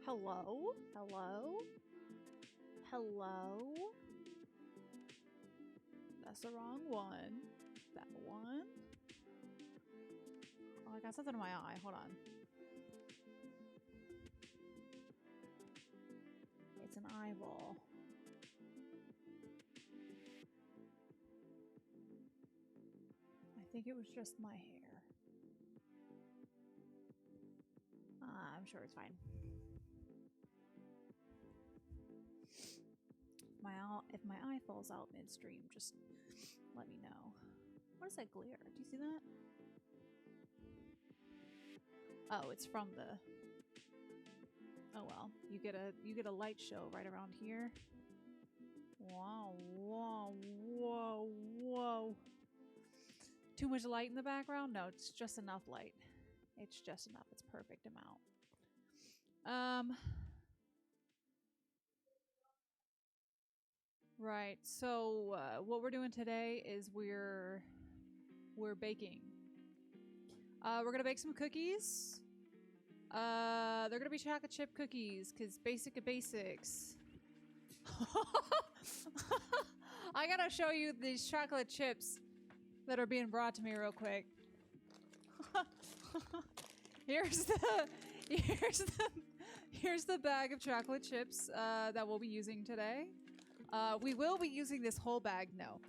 Hello? Hello? Hello? That's the wrong one. That one. Oh, I got something in my eye. Hold on. It's an eyeball. I think it was just my hair. I'm sure it's fine. If my eye falls out midstream, just let me know. What is that glare? Do you see that? Oh, it's from the... Oh well, you get a light show right around here. Wow, whoa, whoa, whoa. Too much light in the background? No, it's just enough light. It's just enough. It's perfect amount. Right. So what we're doing today is we're baking. We're gonna bake some cookies. They're gonna be chocolate chip cookies, cause basic of basics. I gotta show you these chocolate chips that are being brought to me real quick. Here's the bag of chocolate chips that we'll be using today. We will be using this whole bag. No.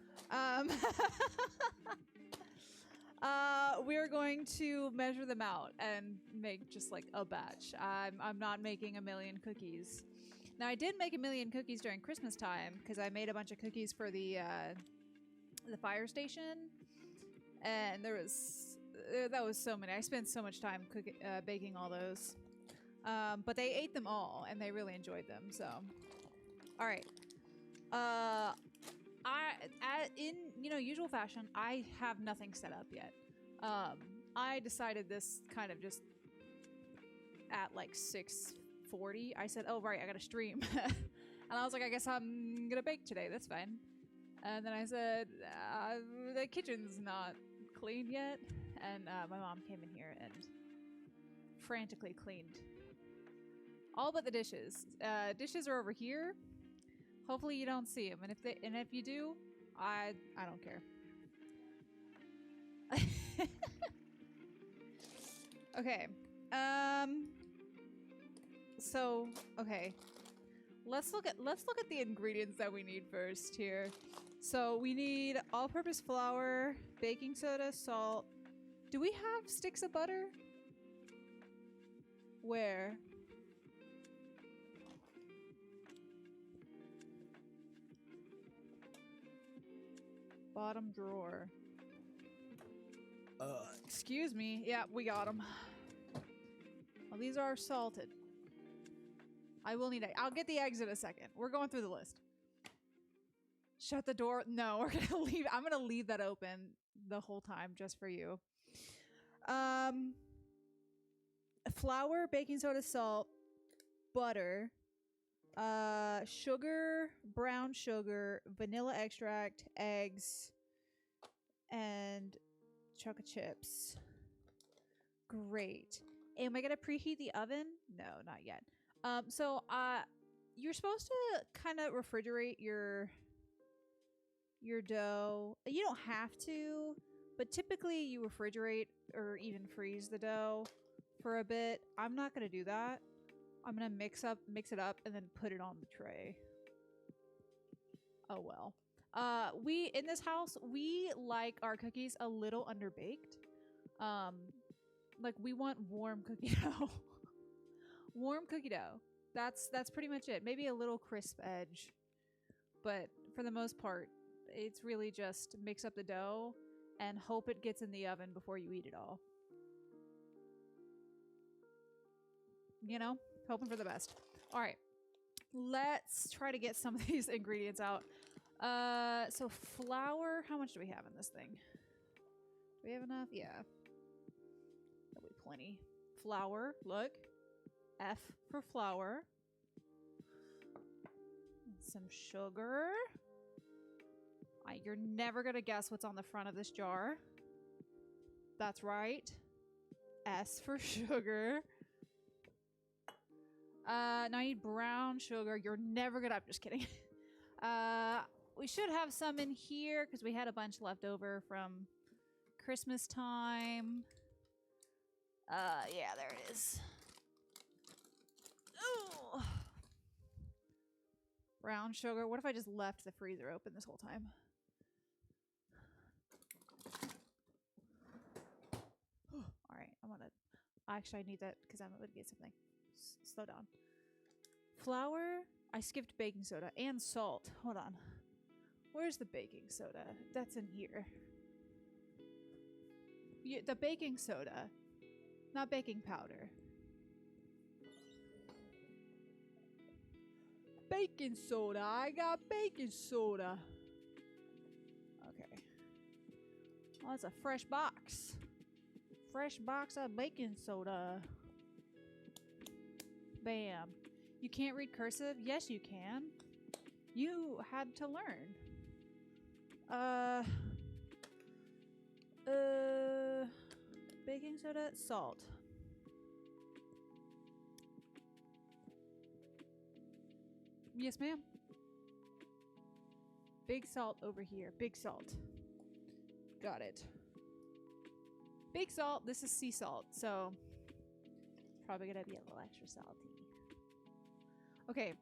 We're going to measure them out and make just like a batch. I'm not making a million cookies. Now I did make a million cookies during Christmas time because I made a bunch of cookies for the fire station, and that was so many. I spent so much time baking all those, but they ate them all and they really enjoyed them. So, all right. In usual fashion, I have nothing set up yet. I decided this kind of just at like 6:40. I said, "Oh right, I got to stream," and I was like, "I guess I'm gonna bake today. That's fine." And then I said, "The kitchen's not clean yet," and my mom came in here and frantically cleaned all but the dishes. Dishes are over here. Hopefully you don't see them, and if you do, I don't care. Okay. So okay. Let's look at the ingredients that we need first here. So we need all-purpose flour, baking soda, salt. Do we have sticks of butter? Where? Bottom drawer. Excuse me. Yeah, we got them. Well, these are salted. I will need eggs. I'll get the eggs in a second. We're going through the list. Shut the door. No, we're gonna leave. I'm gonna leave that open the whole time just for you. Flour, baking soda, salt, butter, sugar, brown sugar, vanilla extract, eggs, and chocolate chips. Great. Am I gonna preheat the oven? No, not yet. So you're supposed to kind of refrigerate your dough. You don't have to, but typically you refrigerate or even freeze the dough for a bit. I'm not gonna do that. I'm gonna mix it up, and then put it on the tray. Oh well. We in this house, we like our cookies a little underbaked. Like we want warm cookie dough. Warm cookie dough. That's pretty much it. Maybe a little crisp edge, but for the most part, it's really just mix up the dough and hope it gets in the oven before you eat it all. You know, hoping for the best. All right, let's try to get some of these ingredients out. So flour, how much do we have in this thing? Do we have enough? Yeah. That'll be plenty. Flour, look. F for flour. And some sugar. You're never gonna guess what's on the front of this jar. That's right. S for sugar. Now I need brown sugar. You're never gonna. I'm just kidding. We should have some in here because we had a bunch left over from Christmas time. Yeah, there it is. Ooh. Brown sugar. What if I just left the freezer open this whole time? Alright, I'm gonna... Actually, I need that because I'm gonna get something. Slow down. Flour. I skipped baking soda and salt. Hold on. Where's the baking soda? That's in here. Yeah, the baking soda. Not baking powder. Baking soda. I got baking soda. Okay. Oh, it's a fresh box. Fresh box of baking soda. Bam. You can't read cursive? Yes, you can. You had to learn. Baking soda, salt. Yes, ma'am. Big salt over here. Big salt. Got it. Big salt. This is sea salt, so it's probably gonna be a little extra salty. Okay.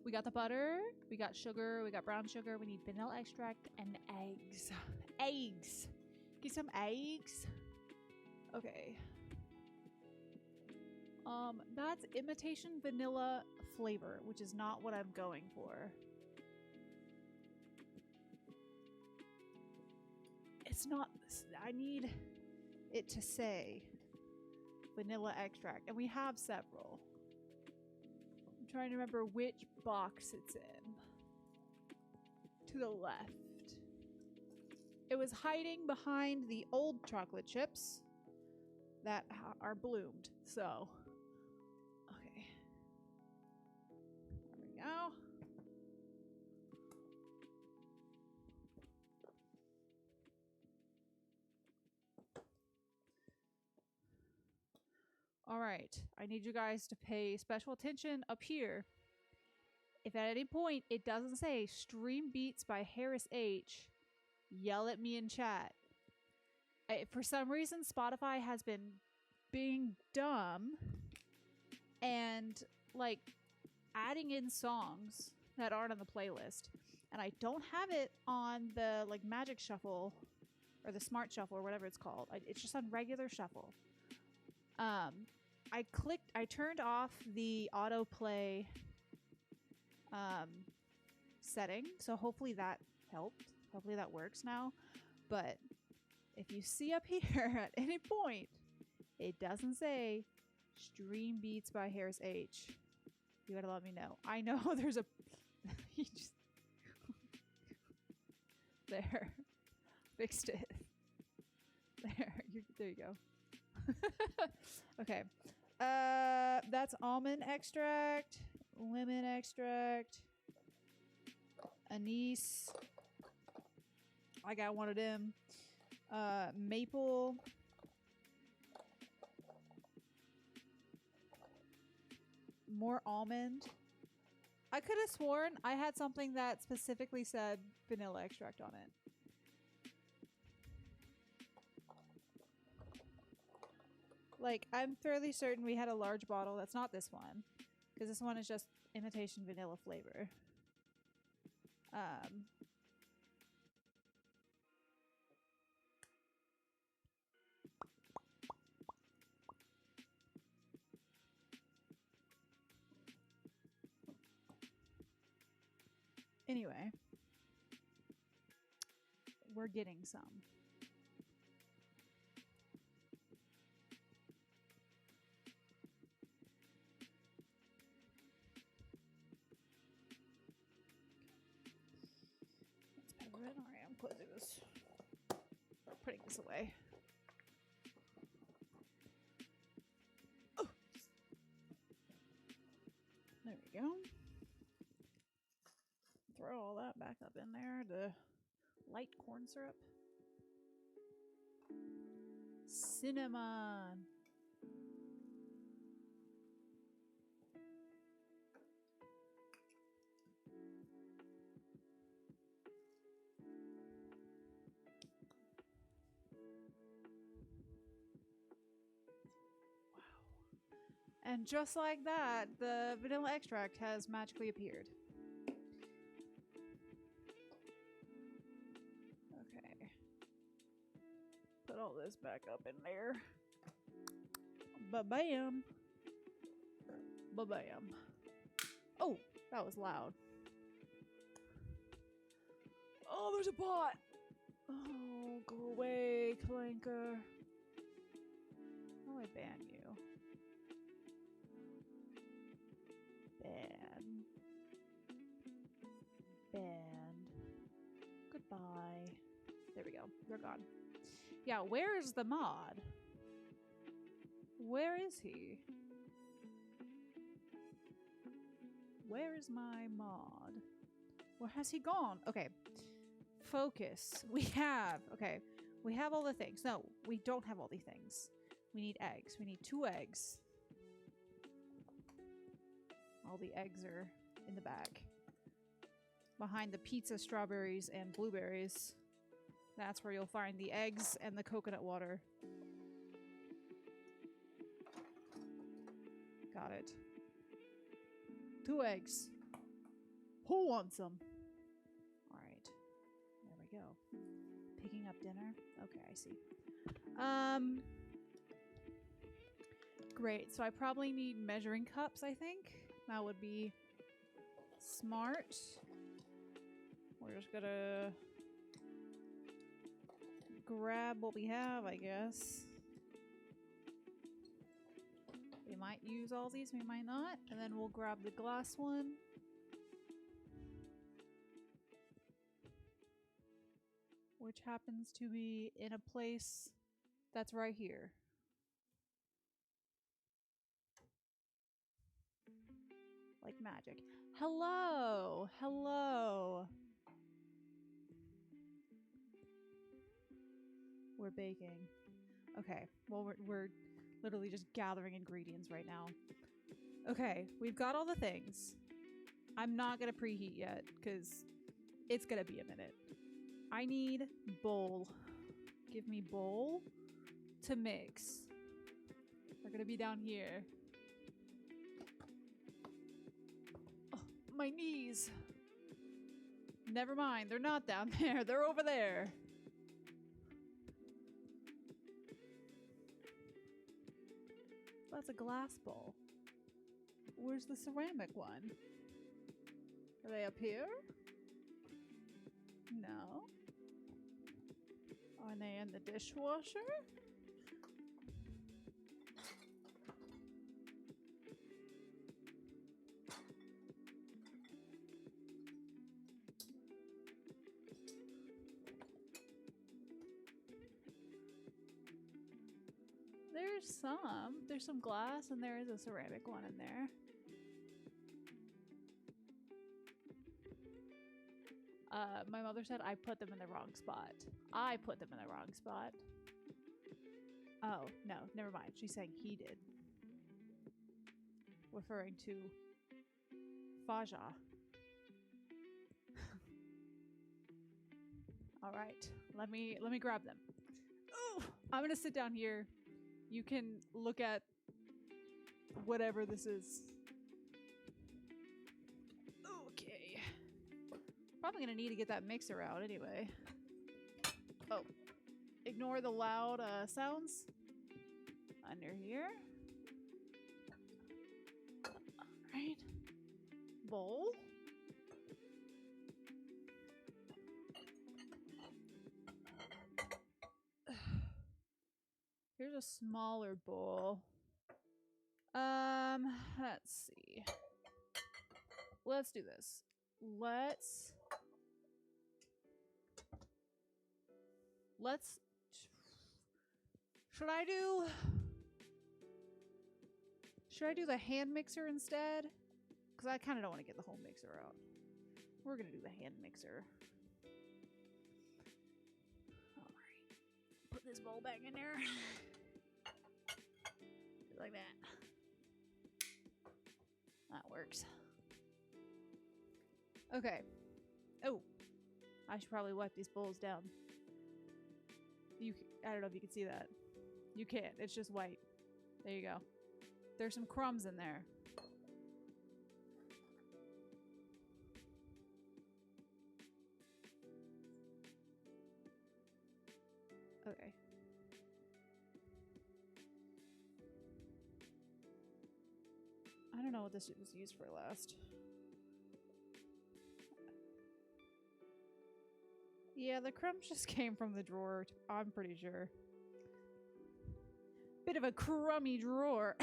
We got the butter. We got sugar. We got brown sugar. We need vanilla extract and eggs. Eggs. Get some eggs. Okay. That's imitation vanilla flavor, which is not what I'm going for. It's not. I need it to say vanilla extract, and we have several. I'm trying to remember which box it's in. To the left. It was hiding behind the old chocolate chips that are bloomed. So, okay. There we go. All right. I need you guys to pay special attention up here. If at any point it doesn't say Stream Beats by Harris H, yell at me in chat. For some reason, Spotify has been being dumb and like adding in songs that aren't on the playlist. And I don't have it on the like Magic Shuffle or the Smart Shuffle or whatever it's called. It's just on regular shuffle. I turned off the autoplay setting, so hopefully that helped. Hopefully that works now. But if you see up here at any point, it doesn't say Stream Beats by Harris H, you gotta let me know. I know there's a... you just... there. Fixed it. There you go. Okay. That's almond extract, lemon extract, anise. I got one of them. Maple. More almond. I could have sworn I had something that specifically said vanilla extract on it. Like, I'm fairly certain we had a large bottle. That's not this one. Because this one is just imitation vanilla flavor. Anyway. We're getting some. Alright, I'm closing this. Putting this away. Oh. There we go. Throw all that back up in there. The light corn syrup. Cinnamon. And just like that, the vanilla extract has magically appeared. Okay. Put all this back up in there. Ba-bam. Ba-bam. Oh, that was loud. Oh, there's a pot! Oh, go away, Clanker. How do I ban you? Ban. Banned. Goodbye. There we go. They're gone. Yeah, where is the mod? Where is he? Where is my mod? Where has he gone? Okay. Focus. We have all the things. No, we don't have all the things. We need eggs. We need 2 eggs. All the eggs are in the bag. Behind the pizza, strawberries, and blueberries. That's where you'll find the eggs and the coconut water. Got it. 2 eggs. Who wants them? Alright. There we go. Picking up dinner. Okay, I see. Great. So I probably need measuring cups, I think. That would be smart. We're just gonna grab what we have, I guess. We might use all these, we might not. And then we'll grab the glass one. Which happens to be in a place that's right here. Like magic. Hello! Hello! We're baking. Okay, well we're literally just gathering ingredients right now. Okay, we've got all the things. I'm not gonna preheat yet, because it's gonna be a minute. I need bowl. Give me bowl to mix. They're gonna be down here. Oh, my knees. Never mind, they're not down there. They're over there. That's a glass bowl. Where's the ceramic one? Are they up here? No. Are they in the dishwasher? There's some glass and there is a ceramic one in there. My mother said I put them in the wrong spot. I put them in the wrong spot. Oh, no, never mind. She's saying he did. Referring to Faja. All right, let me grab them. Oh, I'm gonna sit down here. You can look at whatever this is. Okay. Probably gonna need to get that mixer out anyway. Oh, ignore the loud sounds. Under here. Alright. Bowl. Here's a smaller bowl. Let's see. Let's do this. Should I do the hand mixer instead? Because I kind of don't want to get the whole mixer out. We're going to do the hand mixer. Alright. Put this bowl back in there. Like that. That works. Okay. Oh. I should probably wipe these bowls down. I don't know if you can see that. You can't. It's just white. There you go. There's some crumbs in there. Okay. I don't know what this was used for last. Yeah, the crumbs just came from the drawer, I'm pretty sure. Bit of a crummy drawer.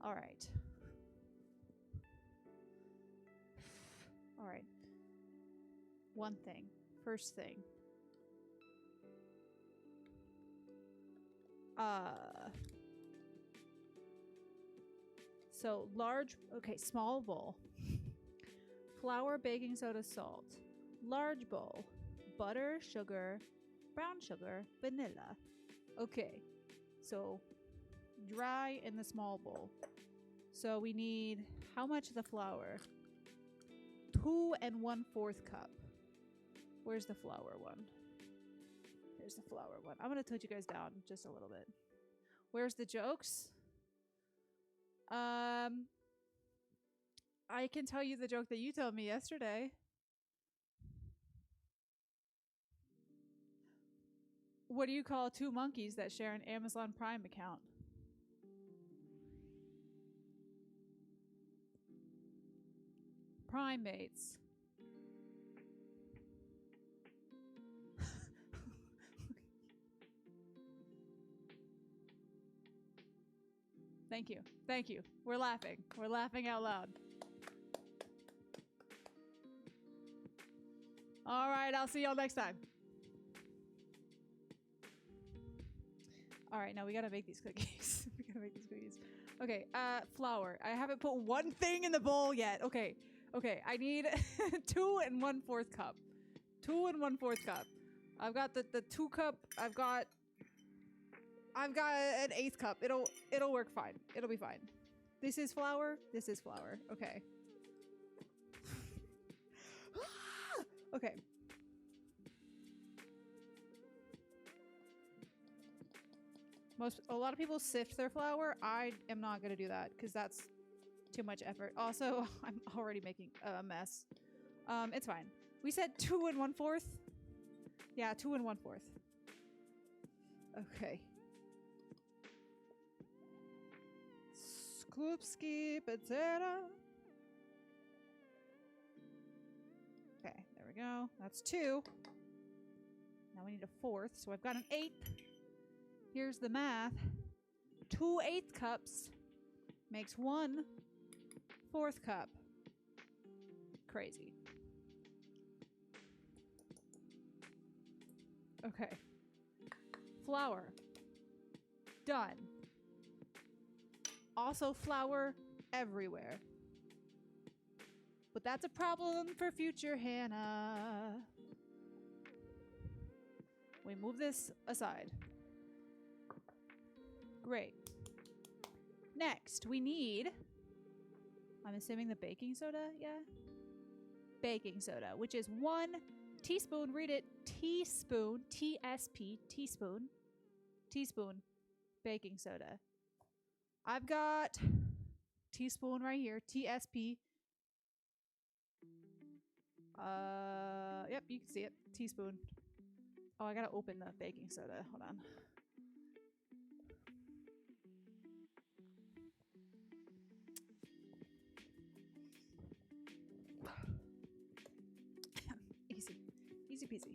All right. All right. One thing. First thing. So large, okay, small bowl. Flour, baking soda, salt. Large bowl. Butter, sugar, brown sugar, vanilla. Okay. So dry in the small bowl. So we need how much of the flour? 2 1/4 cup. Where's the flour one? Here's the flour one. I'm gonna toot you guys down just a little bit. Where's the jokes? I can tell you the joke that you told me yesterday. What do you call two monkeys that share an Amazon Prime account? Primates. Thank you. Thank you. We're laughing. We're laughing out loud. All right, I'll see y'all next time. All right, now we gotta make these cookies. We gotta make these cookies. Okay, flour. I haven't put one thing in the bowl yet. Okay, I need 2 1/4 cup. 2 1/4 cup. I've got the 2 cup. I've got an 1/8 cup. It'll work fine. It'll be fine. This is flour. This is flour. Okay. Okay. A lot of people sift their flour. I am not gonna do that because that's too much effort. Also, I'm already making a mess. It's fine. We said 2 1/4. Yeah, 2 1/4. Okay. Scoopski potato. Okay, there we go. That's 2. Now we need a 4th, so I've got an 1/8. Here's the math. 2 1/8 cups makes 1/4 cup. Crazy. Okay. Flour. Done. Also flour everywhere. But that's a problem for future Hannah. We move this aside. Great. Next, we need, I'm assuming the baking soda, yeah? Baking soda, which is 1 teaspoon, read it, teaspoon, T-S-P, teaspoon, baking soda. I've got teaspoon right here, T-S-P. Yep, you can see it, teaspoon. Oh, I gotta open the baking soda, hold on. Easy peasy.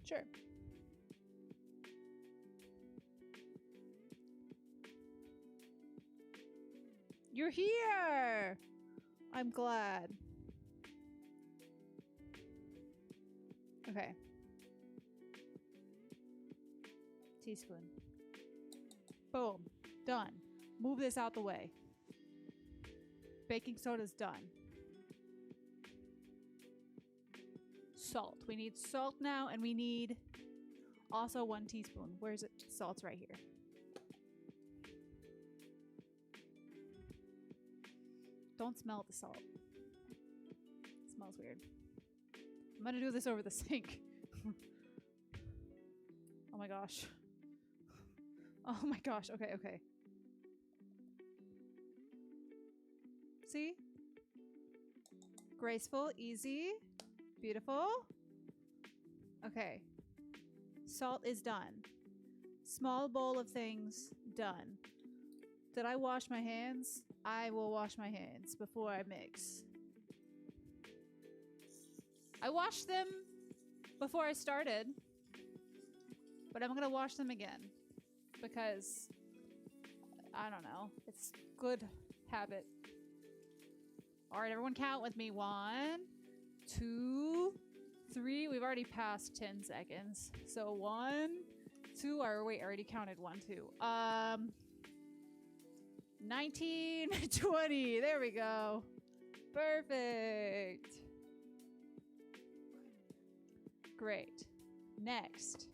Sure. You're here! I'm glad. Okay. Teaspoon. Boom. Done. Move this out the way. Baking soda's done. Salt. We need salt now, and we need also 1 teaspoon. Where's it? Salt's right here. Don't smell the salt. Smell smells weird. I'm gonna do this over the sink. Oh my gosh. Oh my gosh. Okay, okay. See? Graceful, easy, beautiful. Okay. Salt is done. Small bowl of things, done. Did I wash my hands? I will wash my hands before I mix. I washed them before I started, but I'm gonna wash them again because I don't know. It's good habit. All right, everyone count with me. 1, 2, 3. We've already passed 10 seconds. So 1, 2, or wait, I already counted 1, 2. 19, 20. There we go. Perfect. Great. Next.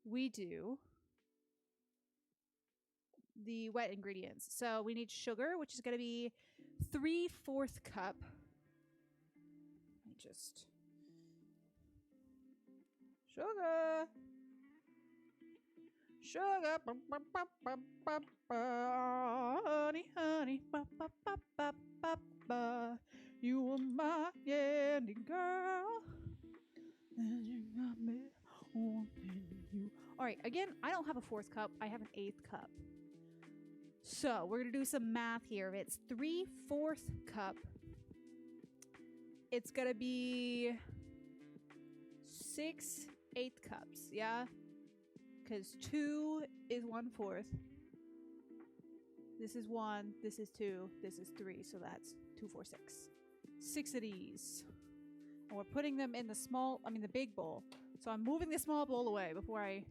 We do the wet ingredients. So we need sugar, which is going to be 3/4 cup. Let me just... Sugar. Sugar. Honey, honey. You are my candy girl. And you got me wanting you. All right, again, I don't have a 4th cup. I have an 8th cup. So we're going to do some math here. If it's 3/4 cup, it's going to be 6 1/8 cups, yeah? Because 2 is 1/4. This is 1, this is 2, this is 3, so that's 2, 4, 6. 6 of these. And we're putting them in the big bowl. So I'm moving the small bowl away before I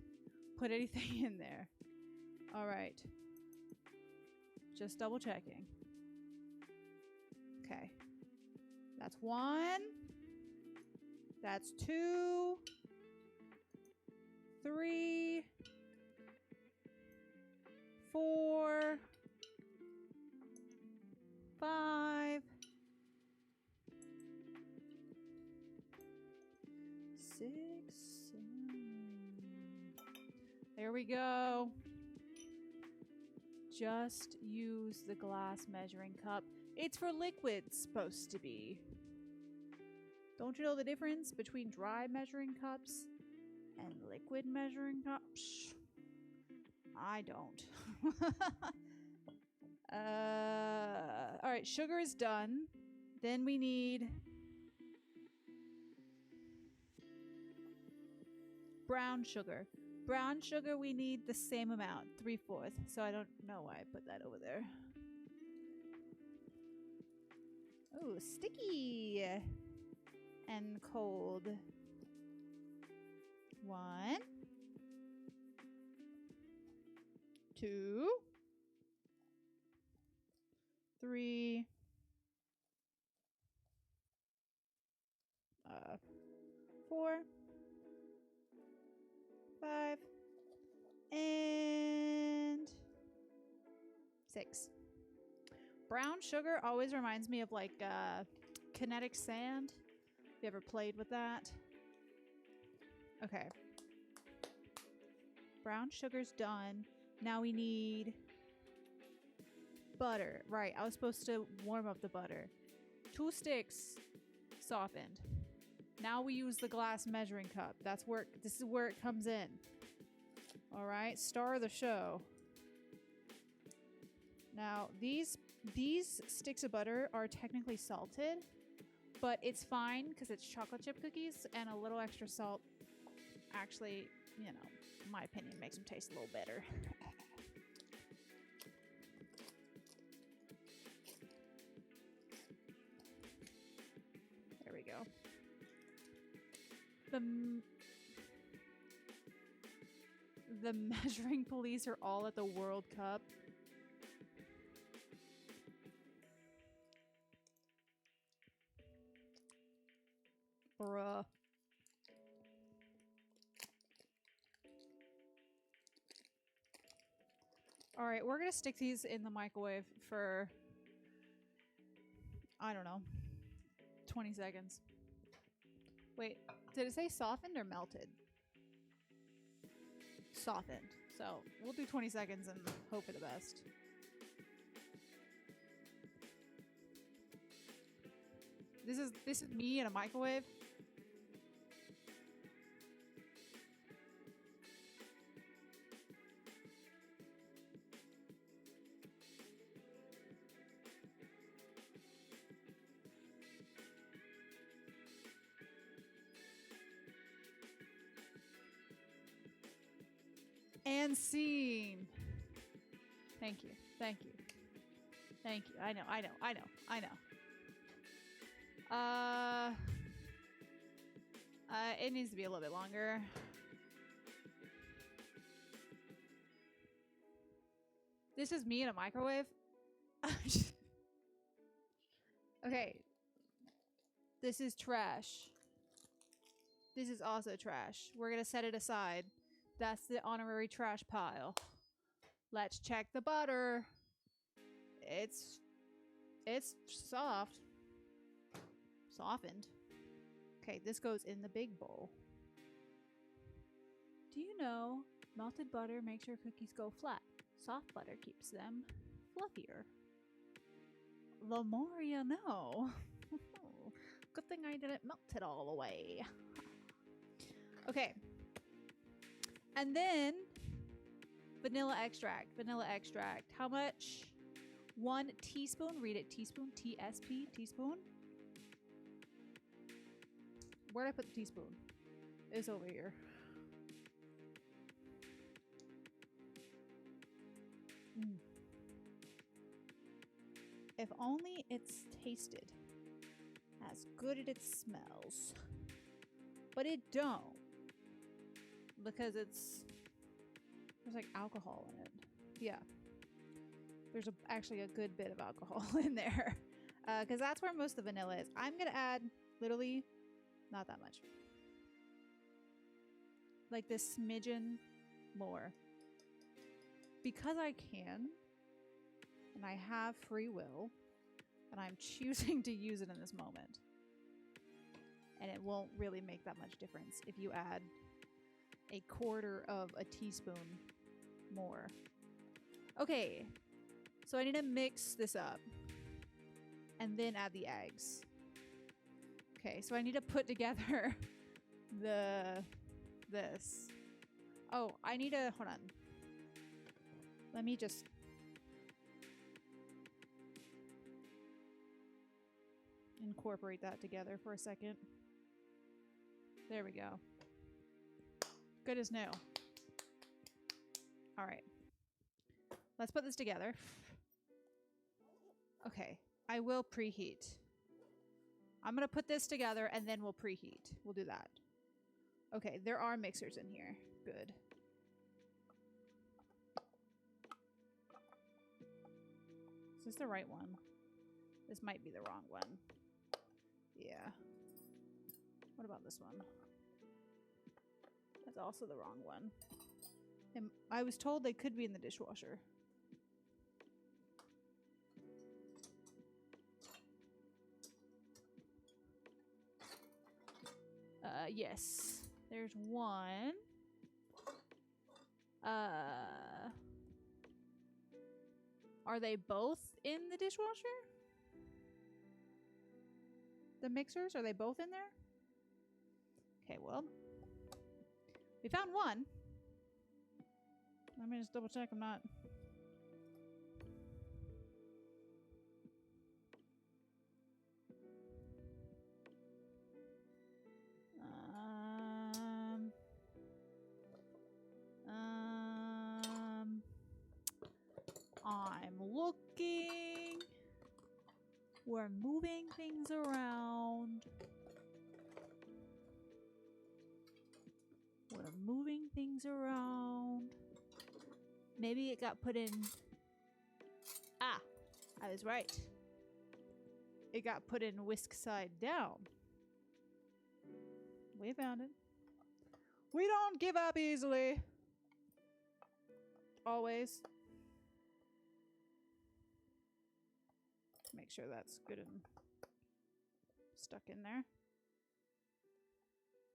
put anything in there. All right. Just double checking. Okay. That's 1. That's 2. 3. 4. 5. 6. 7. There we go. Just use the glass measuring cup. It's for liquids, supposed to be. Don't you know the difference between dry measuring cups and liquid measuring cups? I don't. All right, sugar is done. Then we need brown sugar. Brown sugar, we need the same amount, 3/4. So I don't know why I put that over there. Oh, sticky and cold. 1, 2, 3, 4, 5, and 6. Brown sugar always reminds me of like kinetic sand. Have you ever played with that? Okay. Brown sugar's done. Now we need butter. Right, I was supposed to warm up the butter. 2 sticks softened. Now we use the glass measuring cup. This is where it comes in. All right, star of the show. Now, these sticks of butter are technically salted, but it's fine because it's chocolate chip cookies, and a little extra salt actually, you know, in my opinion, makes them taste a little better. There we go. The measuring police are all at the World Cup. Bruh. All right, we're gonna stick these in the microwave for, I don't know, 20 seconds. Wait, did it say softened or melted? Softened. So we'll do 20 seconds and hope for the best. This is me in a microwave. And scene. Thank you. Thank you. Thank you. I know. It needs to be a little bit longer. This is me in a microwave. Okay. This is trash. This is also trash. We're gonna set it aside. That's the honorary trash pile. Let's check the butter. It's soft. Softened. Okay, this goes in the big bowl. Do you know melted butter makes your cookies go flat? Soft butter keeps them fluffier. The more you know. Good thing I didn't melt it all away. Okay. And then vanilla extract. Vanilla extract. How much? 1 teaspoon. Read it. Teaspoon. TSP. Teaspoon. Where did I put the teaspoon? It's over here. If only it's tasted as good as it smells. But it don't. Because there's like alcohol in it. Yeah. There's actually a good bit of alcohol in there. Because that's where most of the vanilla is. I'm going to add literally not that much. Like this smidgen more. Because I can, and I have free will, and I'm choosing to use it in this moment. And it won't really make that much difference if you add a quarter of a teaspoon more. Okay, so I need to mix this up and then add the eggs. Okay, so I need to put together this. Oh, I need to, hold on. Let me just incorporate that together for a second. There we go. Good as new. All right. Let's put this together. Okay. I will preheat. I'm going to put this together and then we'll preheat. We'll do that. Okay. There are mixers in here. Good. Is this the right one? This might be the wrong one. Yeah. What about this one? That's also the wrong one. And I was told they could be in the dishwasher. Yes. There's one. Are they both in the dishwasher? The mixers, are they both in there? Okay, well. We found one. Let me just double check I'm not. I'm looking. We're moving things around. We're moving things around. Maybe it got put in. Ah, I was right. It got put in whisk side down. We found it. We don't give up easily. Always. Make sure that's good and stuck in there.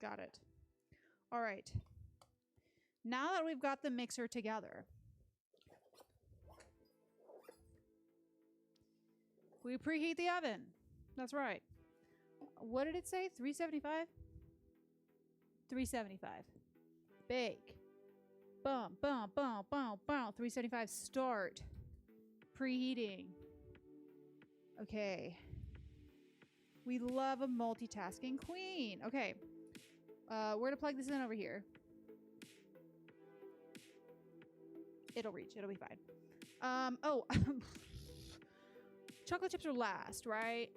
Got it. All right. Now that we've got the mixer together, we preheat the oven. That's right. What did it say? 375? 375. Bake. Bum, bum, bum, bum, bum. 375. Start. Preheating. Okay. We love a multitasking queen. Okay. We're gonna plug this in over here. It'll reach. It'll be fine. Oh. Chocolate chips are last, right?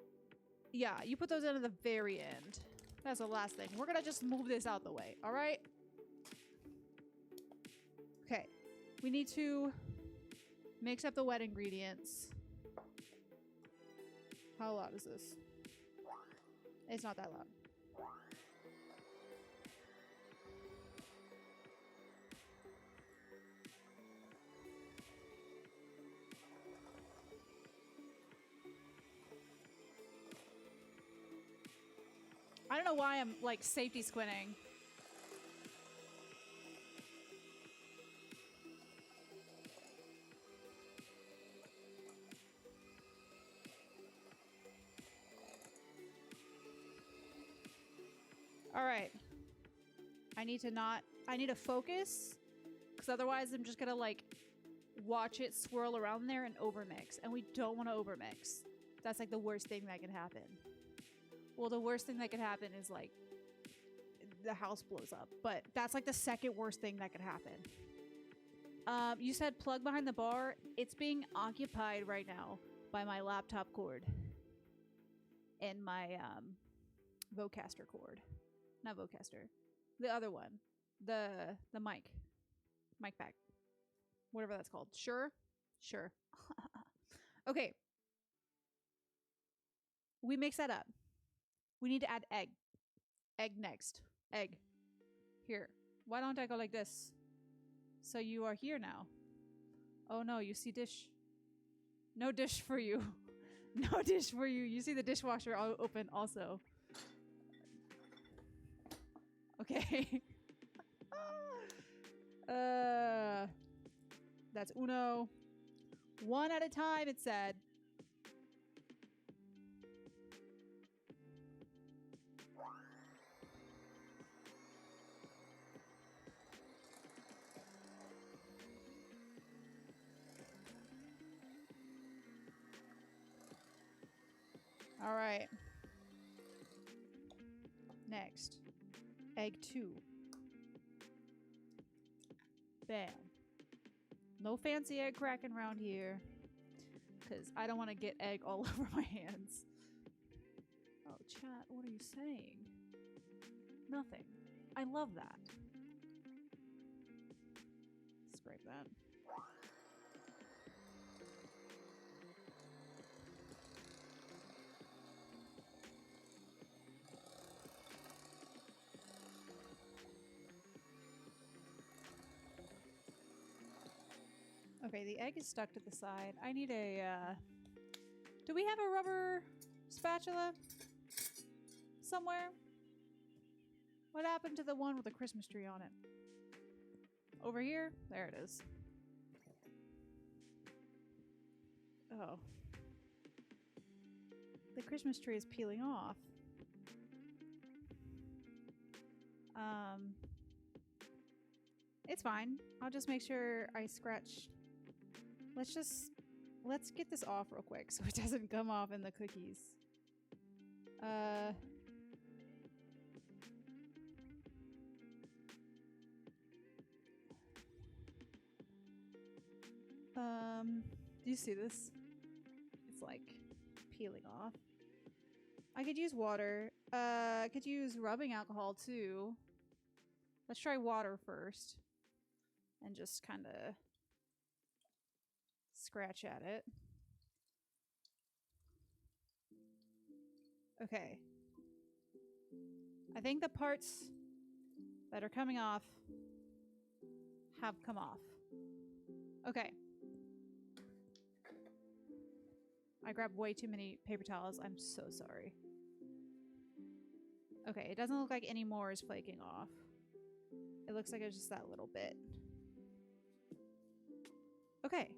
Yeah, you put those in at the very end. That's the last thing. We're gonna just move this out the way, all right? Okay. We need to mix up the wet ingredients. How loud is this? It's not that loud. I don't know why I'm like safety squinting. All right. I need to focus because otherwise I'm just gonna like watch it swirl around there and overmix, and we don't want to overmix. That's like the worst thing that could happen. Well, the worst thing that could happen is like the house blows up, but that's like the second worst thing that could happen. You said plug behind the bar. It's being occupied right now by my laptop cord and my Vocaster cord. Not Vocaster. The other one. The mic pack. Whatever that's called. Sure? Sure. Okay. We mix that up. We need to add egg. Egg next. Egg. Here. Why don't I go like this? So you are here now. Oh no, you see dish. No dish for you. No dish for you. You see the dishwasher open also. Okay. That's uno. One at a time, it said. All right. Next. Egg 2. Bam. No fancy egg cracking around here. Because I don't want to get egg all over my hands. Oh, chat, what are you saying? Nothing. I love that. Scrape that. Okay, the egg is stuck to the side. I need a, do we have a rubber spatula somewhere? What happened to the one with the Christmas tree on it? Over here? There it is. Oh. The Christmas tree is peeling off. It's fine. I'll just make sure I scratch. Let's get this off real quick so it doesn't come off in the cookies. Do you see this? It's like peeling off. I could use water. I could use rubbing alcohol too. Let's try water first. And just kind of scratch at it. Okay. I think the parts that are coming off have come off. Okay. I grabbed way too many paper towels. I'm so sorry. Okay, it doesn't look like any more is flaking off. It looks like it's just that little bit. Okay.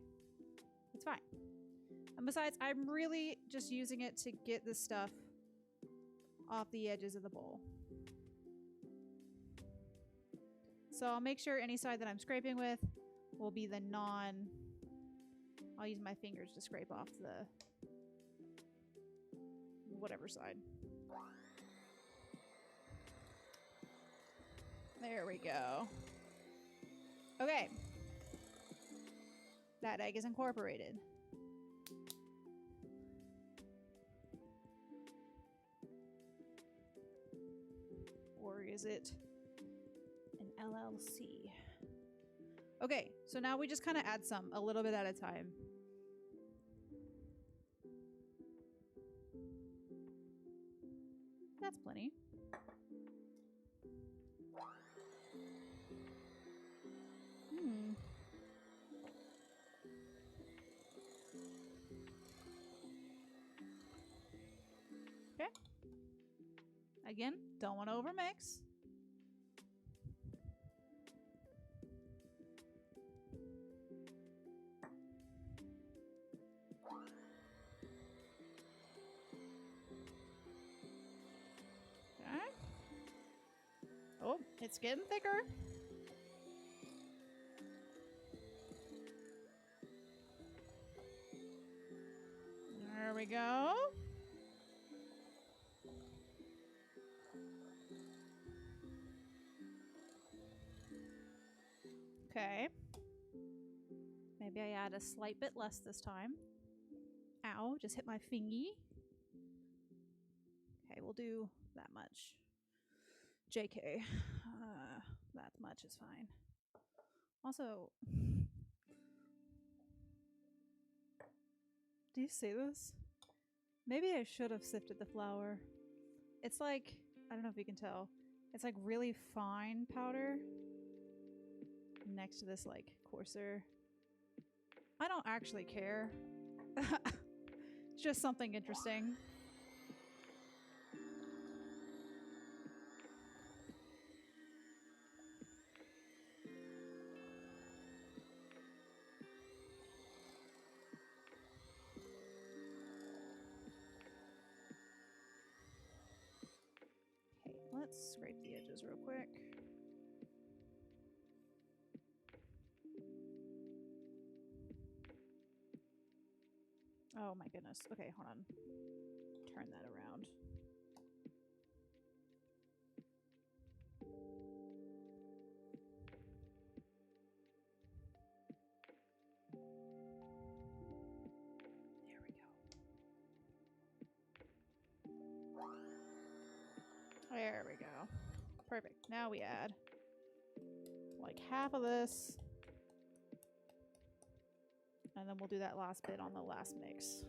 It's fine. And besides, I'm really just using it to get the stuff off the edges of the bowl. So I'll make sure any side that I'm scraping with will be the non... I'll use my fingers to scrape off the... whatever side. There we go. Okay. That egg is incorporated. Or is it an LLC? Okay, so now we just kind of add some, a little bit at a time. That's plenty. Okay. Again, don't want to overmix. Okay. Oh, it's getting thicker. There we go. Okay. Maybe I add a slight bit less this time. Ow, just hit my fingy. Okay, we'll do that much. JK. That much is fine. Also, do you see this? Maybe I should have sifted the flour. It's like, I don't know if you can tell. It's like really fine powder next to this like coarser. I don't actually care. It's just something interesting. Okay, let's scrape the edges real quick. Oh my goodness. Okay, hold on. Turn that around. There we go. There we go. Perfect. Now we add like half of this. And then we'll do that last bit on the last mix.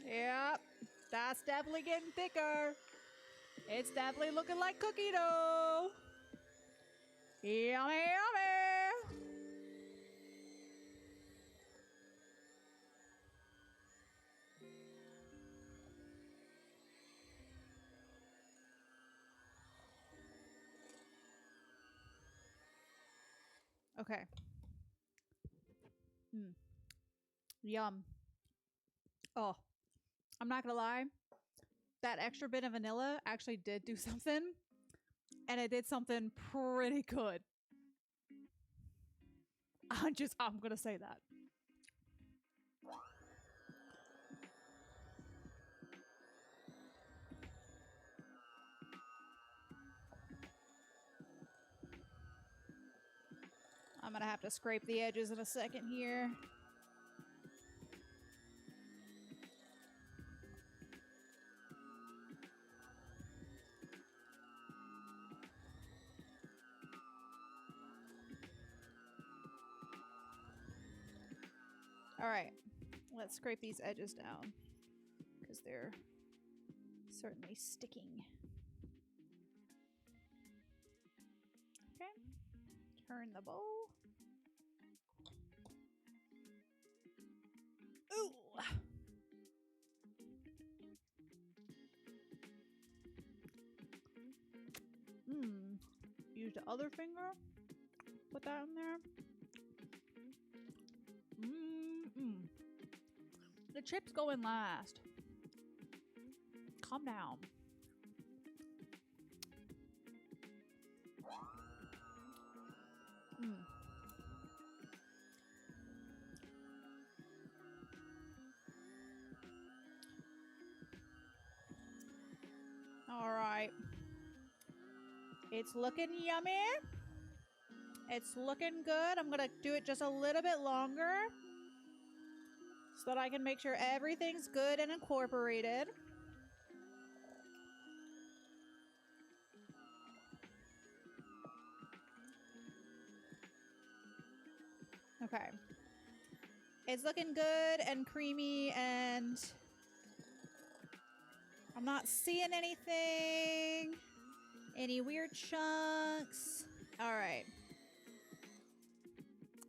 Yep, that's definitely getting thicker. It's definitely looking like cookie dough. Yummy, yummy. Okay. Yum. Oh, I'm not gonna lie. That extra bit of vanilla actually did do something. And it did something pretty good. I'm gonna say that. I'm gonna have to scrape the edges in a second here. All right, let's scrape these edges down because they're certainly sticking. turn the bowl. Ooh. Use the other finger. Put that in there. The chips go in last. Calm down. All right. It's looking yummy. It's looking good. I'm gonna do it just a little bit longer so that I can make sure everything's good and incorporated. Okay. It's looking good and creamy, and I'm not seeing anything. Any weird chunks. All right.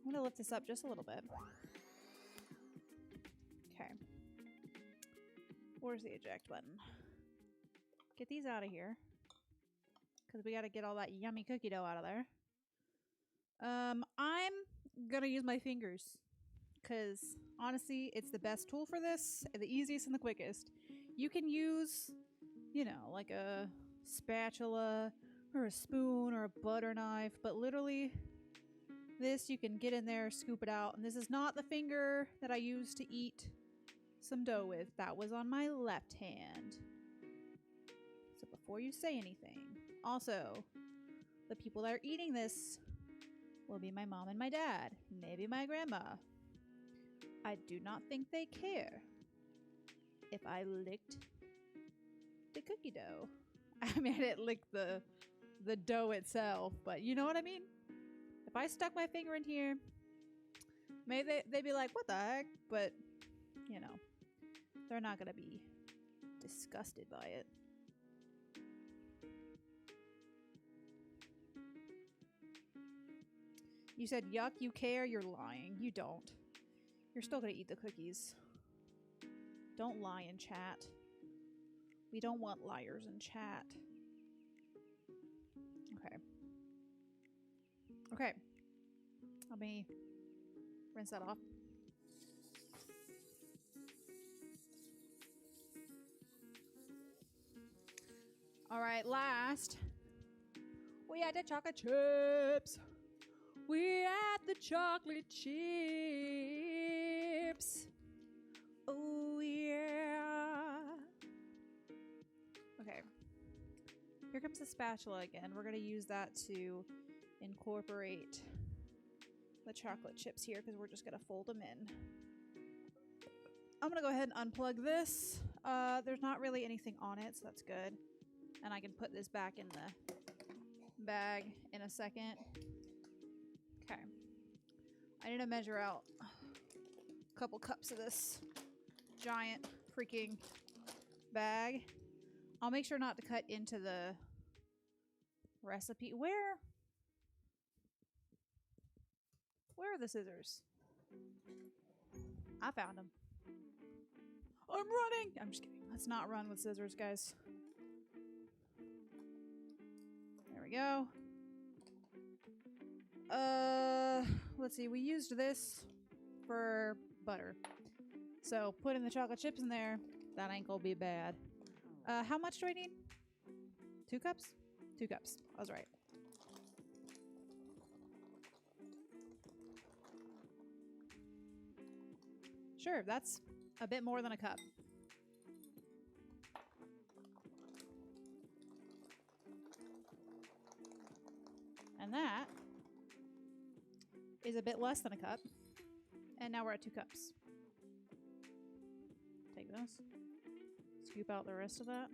I'm gonna lift this up just a little bit. Okay. Where's the eject button? Get these out of here, because we got to get all that yummy cookie dough out of there. I'm gonna use my fingers, because honestly, it's the best tool for this, the easiest and the quickest. You can use, you know, like a spatula or a spoon or a butter knife, but literally this, you can get in there, scoop it out. And this is not the finger that I used to eat some dough with. That was on my left hand. So before you say anything, also, the people that are eating this will be my mom and my dad, maybe my grandma. I do not think they care if I licked the cookie dough. I mean, I didn't lick the dough itself, but you know what I mean? If I stuck my finger in here, maybe they'd be like, what the heck? But, you know, they're not going to be disgusted by it. You said, yuck, you care? You're lying. You don't. You're still going to eat the cookies. Don't lie in chat. We don't want liars in chat. Okay. Okay. Let me rinse that off. All right, last, we add the chocolate chips. We add the chocolate chips. Oh, yeah. Okay. Here comes the spatula again. We're going to use that to incorporate the chocolate chips here, because we're just going to fold them in. I'm going to go ahead and unplug this. There's not really anything on it, so that's good. And I can put this back in the bag in a second. Okay. I need to measure out a couple cups of this giant freaking bag. I'll make sure not to cut into the recipe. Where are the scissors? I found them. I'm running! I'm just kidding. Let's not run with scissors, guys. There we go. Let's see. We used this for butter. So putting the chocolate chips in there, that ain't gonna be bad. How much do I need? 2 cups? 2 cups. I was right. Sure, that's a bit more than a cup. And that is a bit less than a cup. And now we're at 2 cups. Take this. Scoop out the rest of that.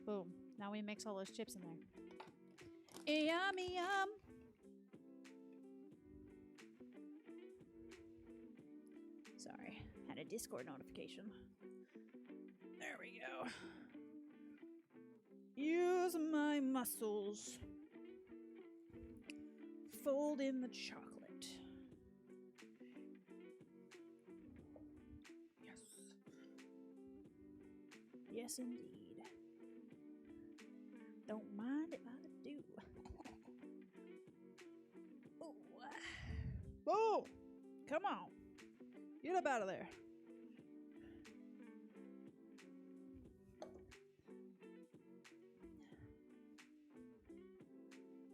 Boom. Now we mix all those chips in there. Yummy yum. Sorry, had a Discord notification. There we go. Use my muscles. fold in the chocolate. Yes. Yes, indeed. Don't mind if I do. Oh, come on. Get up out of there.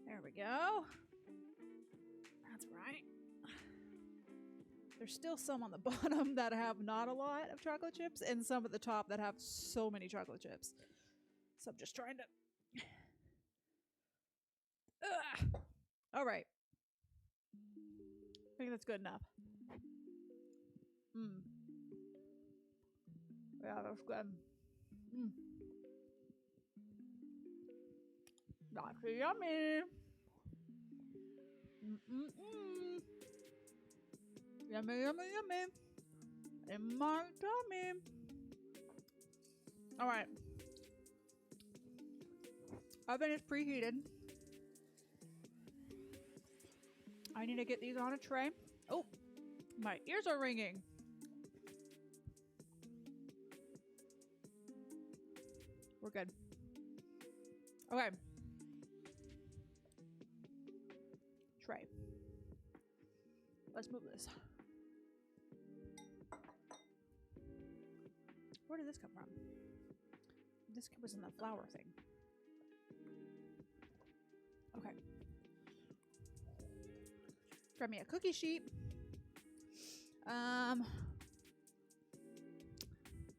There we go. That's right. There's still some on the bottom that have not a lot of chocolate chips, and some at the top that have so many chocolate chips. So I'm just trying to... Ugh. All right. I think that's good enough. Yeah, that's good. That's yummy. Yummy, yummy, yummy. In my tummy. All right. Oven is preheated. I need to get these on a tray. Oh, my ears are ringing. We're good. Okay. Tray. Let's move this. Where did this come from? This was in the flour thing. Okay. Grab me a cookie sheet.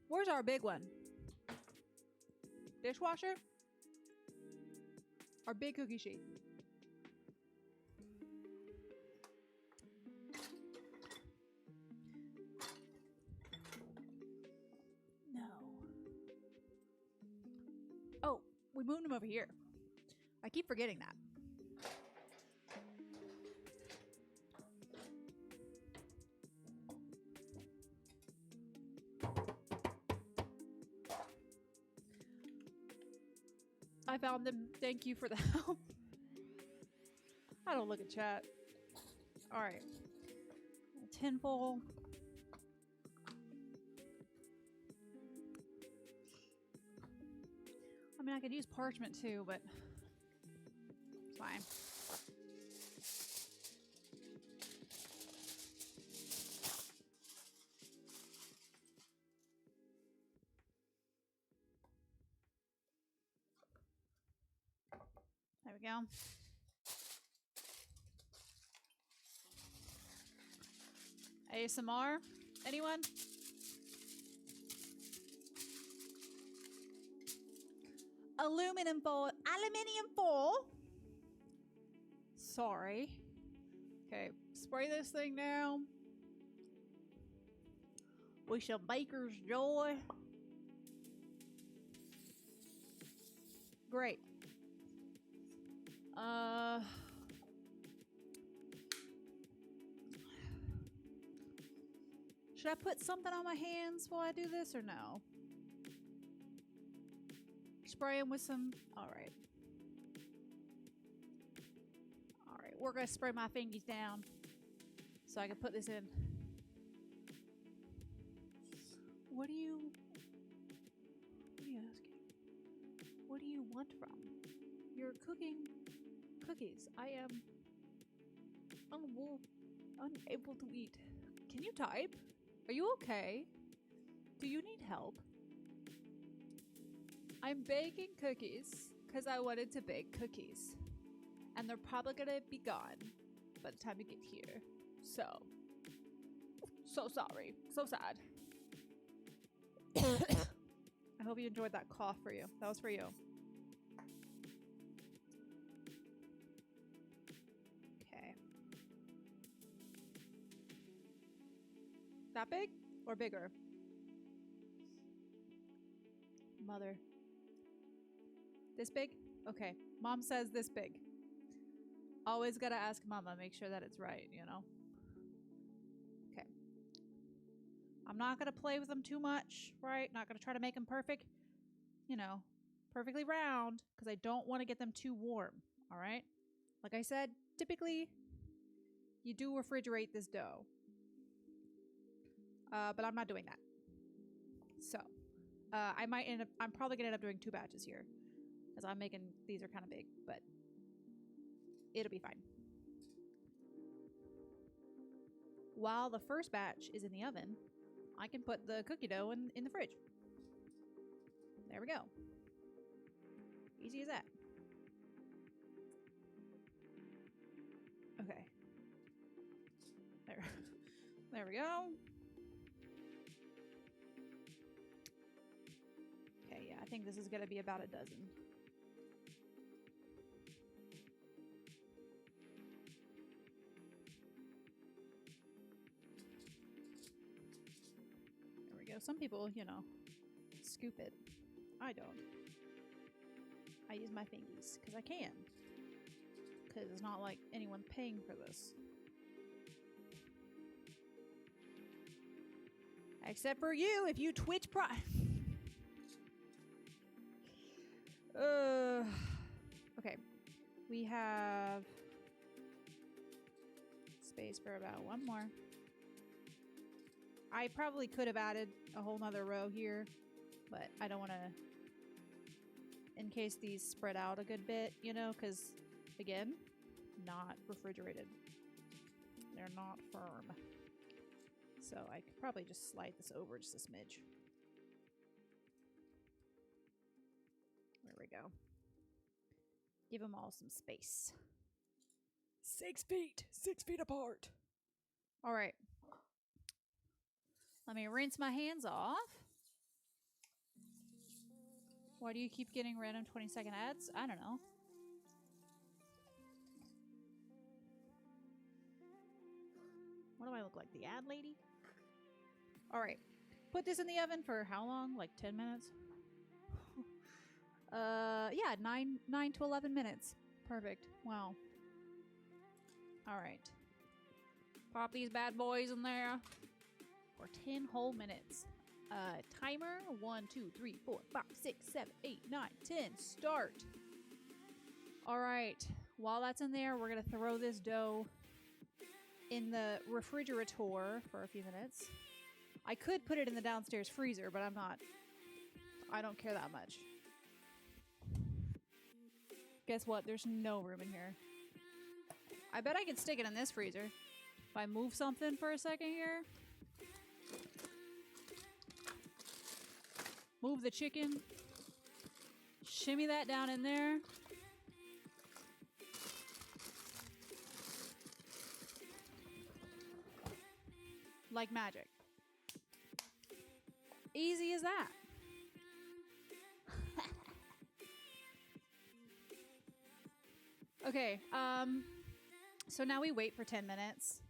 Where's our big one? Dishwasher? Our big cookie sheet. No. Oh, we moved him over here. I keep forgetting that. I found them. Thank you for the help. I don't look at chat. All right. A tin full. I mean, I could use parchment too, but it's fine. There we go. ASMR? Anyone? Aluminum foil. Aluminium foil? Sorry. Okay, spray this thing down. We shall baker's joy. Great. Should I put something on my hands while I do this or no? Spray them with some... Alright. Alright, we're going to spray my fingies down so I can put this in. What are you asking? What do you want from? You're cooking cookies. I am unable to eat. Can you type? Are you okay? Do you need help? I'm baking cookies because I wanted to bake cookies. And they're probably going to be gone by the time you get here. So sorry. So sad. I hope you enjoyed that cough for you. That was for you. Okay. That big or bigger? Mother. This big? Okay. Mom says this big. Always gotta ask Mama, make sure that it's right, you know? Okay. I'm not gonna play with them too much, right? Not gonna try to make them perfect, you know, perfectly round, because I don't want to get them too warm, all right? Like I said, typically you do refrigerate this dough. But I'm not doing that. So, I'm probably gonna end up doing 2 batches here. Because I'm making, these are kind of big, but it'll be fine. While the first batch is in the oven, I can put the cookie dough in the fridge. There we go. Easy as that. Okay. There we go. Okay, yeah, I think this is gonna be about a dozen. There we go. Some people, you know, scoop it. I don't. I use my fingies because I can. Because it's not like anyone's paying for this. Except for you, if you Twitch Prime. Okay. We have space for about one more. I probably could have added a whole nother row here, but I don't want to, in case these spread out a good bit, you know, because, again, not refrigerated. They're not firm. So I could probably just slide this over just a smidge. There we go. Give them all some space. 6 feet. 6 feet apart. All right. Let me rinse my hands off. Why do you keep getting random 20-second ads? I don't know. What do I look like? The ad lady? All right. Put this in the oven for how long? Like 10 minutes? Yeah, 9 to 11 minutes. Perfect. Wow. All right. Pop these bad boys in there for 10 whole minutes. Timer 1, 2, 3, 4, 5, 6, 7, 8, 9, 10. Start. All right. While that's in there, we're going to throw this dough in the refrigerator for a few minutes. I could put it in the downstairs freezer, but I'm not. I don't care that much. Guess what? There's no room in here. I bet I could stick it in this freezer. If I move something for a second here. Move the chicken. Shimmy that down in there. Like magic. Easy as that. Okay, so now we wait for 10 minutes.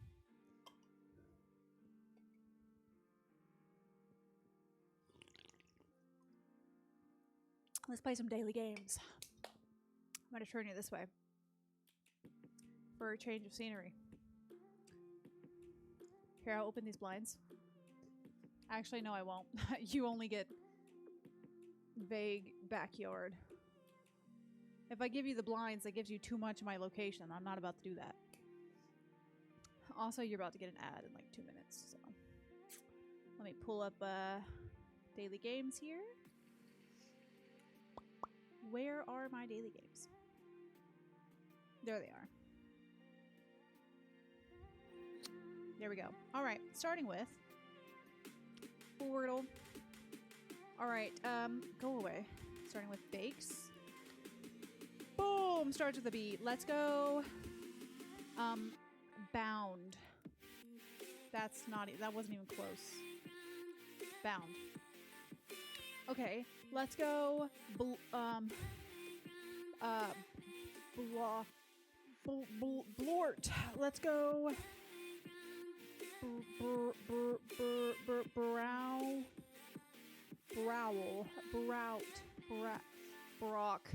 Let's play some daily games. I'm going to turn you this way for a change of scenery. Here, I'll open these blinds. Actually, no, I won't. You only get vague backyard. If I give you the blinds, that gives you too much of my location. I'm not about to do that. Also, you're about to get an ad in like 2 minutes. So let me pull up daily games here. Where are my daily games? There they are. There we go. All right, starting with Wordle. All right, go away. Starting with bakes. Boom! Starts with a B. Let's go. Bound. That's not. That wasn't even close. Bound. Okay, let's go. Blort. Let's go. Browl. Brout. Brock.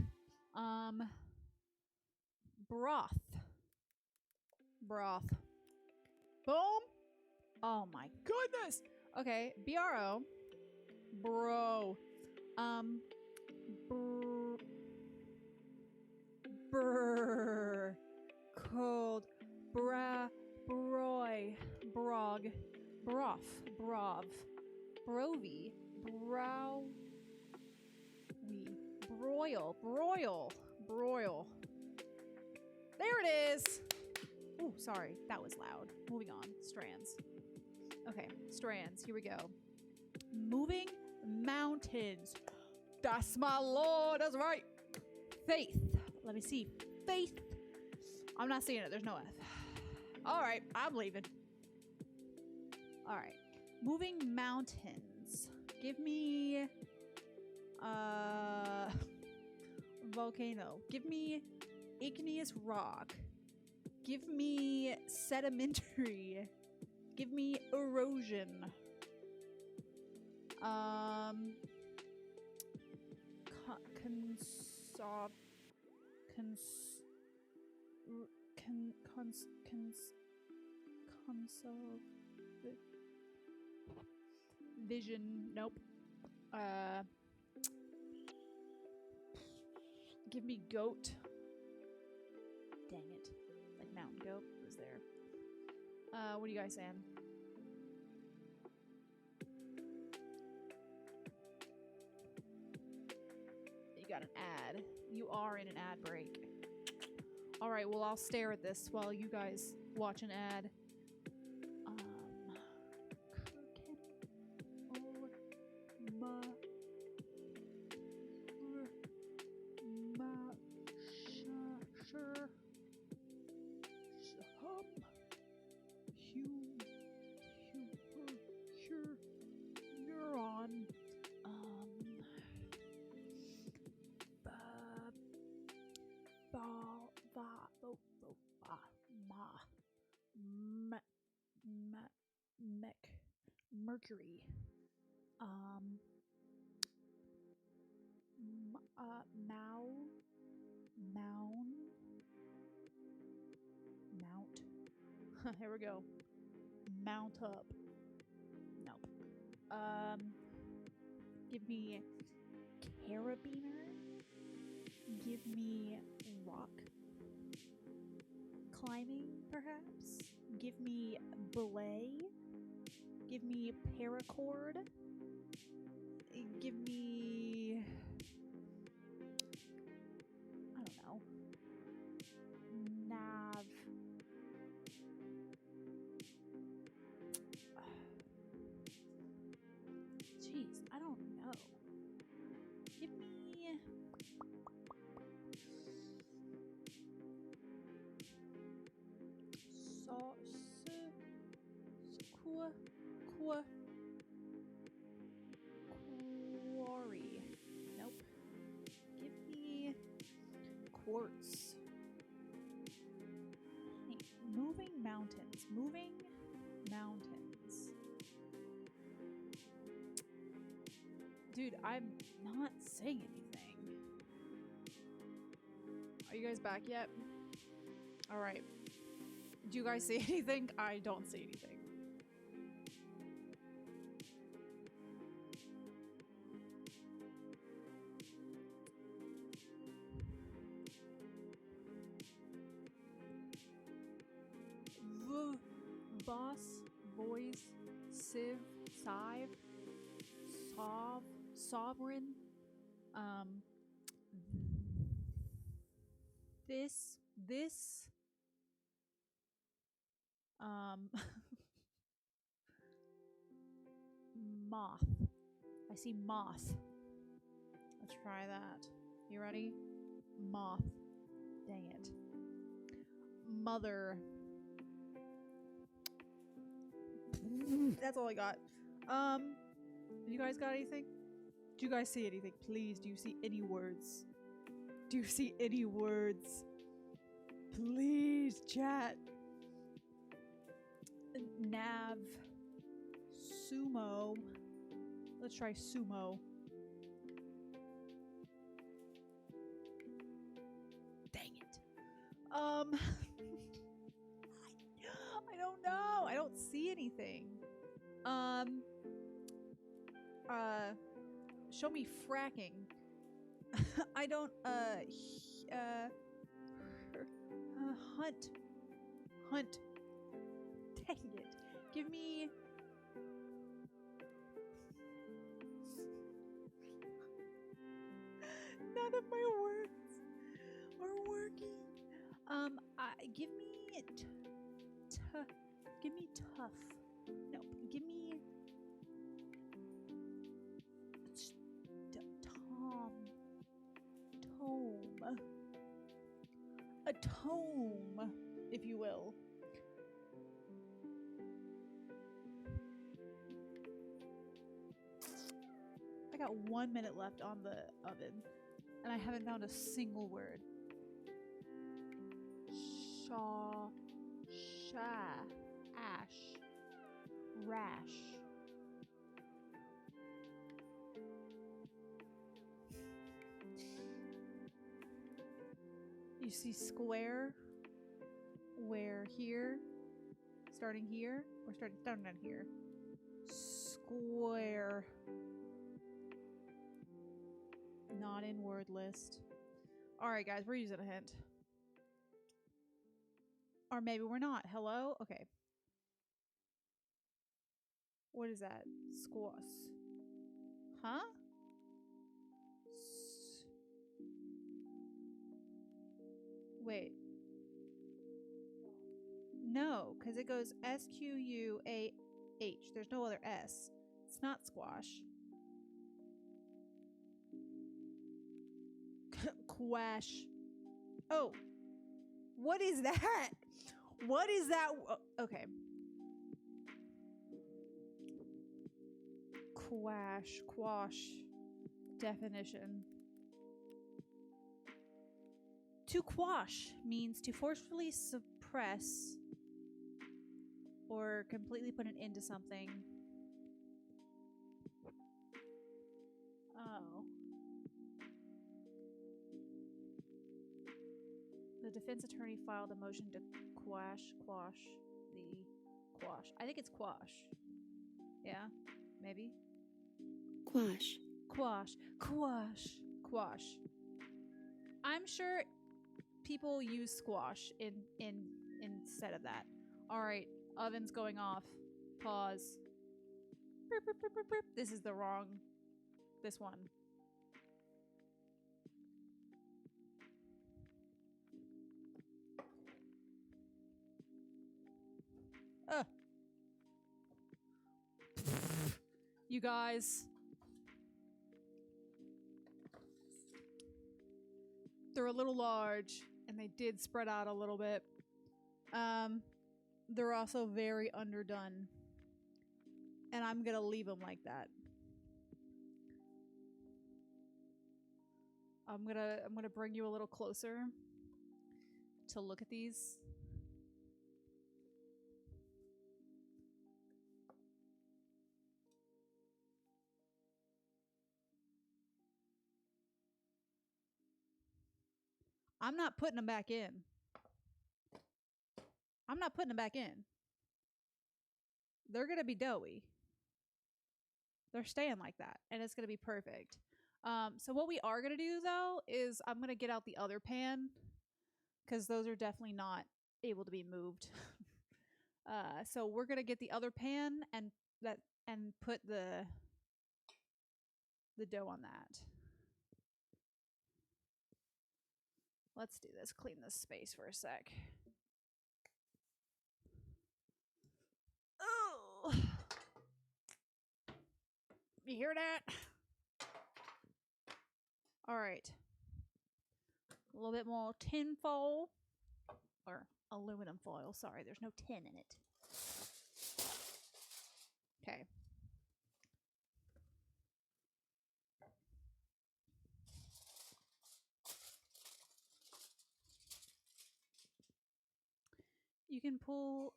Broth. Boom. Oh my goodness. Okay, BRO. Bro. Brr. cold, broy, brog, broth, brov, brovy, broil. There it is. Oh, sorry, that was loud. Moving on, strands. Okay, strands, here we go. Moving mountains. That's my lord, that's right. Faith, let me see. Faith. I'm not seeing it, there's no F. All right, I'm leaving. All right, moving mountains. Give me, volcano. Give me igneous rock. Give me sedimentary. Give me erosion. Vision. Nope. Give me goat. Dang it. Like mountain goat was there. What are you guys saying? You got an ad. You are in an ad break. All right, well, I'll stare at this while you guys watch an ad. Mercury. Mount. Here we go. Mount up. Nope. Give me carabiner. Give me rock climbing, perhaps. Give me belay. Give me paracord. Give me, I don't know, nav. Jeez, I don't know. Give me quarry. Nope. Give me quartz. Hey, moving mountains. Moving mountains. Dude, I'm not saying anything. Are you guys back yet? All right. Do you guys see anything? I don't see anything. Boss, voice, sieve, sive, sovereign, this, moth. I see moth. Let's try that. You ready? Moth. Dang it. Mother. That's all I got. You guys got anything? Do you guys see anything? Please, do you see any words? Do you see any words? Please, chat. Nav. Sumo. Let's try sumo. Dang it. I don't know. I don't see anything. Show me fracking. I don't, hunt hunt. Dang it. Give me... None of my words are working. Give me give me tough. No, give me tome. A tome, if you will. I got 1 minute left on the oven, and I haven't found a single word. Ash, rash. You see square, where here, starting here, or starting down here. Square. Not in word list. Alright guys, we're using a hint. Or maybe we're not. Hello? Okay. What is that? Squash. Huh? Wait. No, because it goes S-Q-U-A-H. There's no other S. It's not squash. Quash. Oh. What is that? What is that? Okay. Quash. Definition. To quash means to forcefully suppress or completely put an end to something. Oh. The defense attorney filed a motion to quash the quash. I think it's quash. Yeah, maybe. Quash. I'm sure people use squash in instead of that. All right, oven's going off. Pause. This is the wrong. This one. You guys. They're a little large, and they did spread out a little bit. They're also very underdone. And I'm gonna leave them like that. I'm gonna bring you a little closer to look at these. I'm not putting them back in. I'm not putting them back in. They're gonna be doughy. They're staying like that, and it's gonna be perfect. So what we are gonna do though is I'm gonna get out the other pan because those are definitely not able to be moved. So we're gonna get the other pan and put the dough on that. Let's do this. Clean this space for a sec. Oh, you hear that? All right. A little bit more tin foil or aluminum foil. Sorry, there's no tin in it. Okay. You can pull.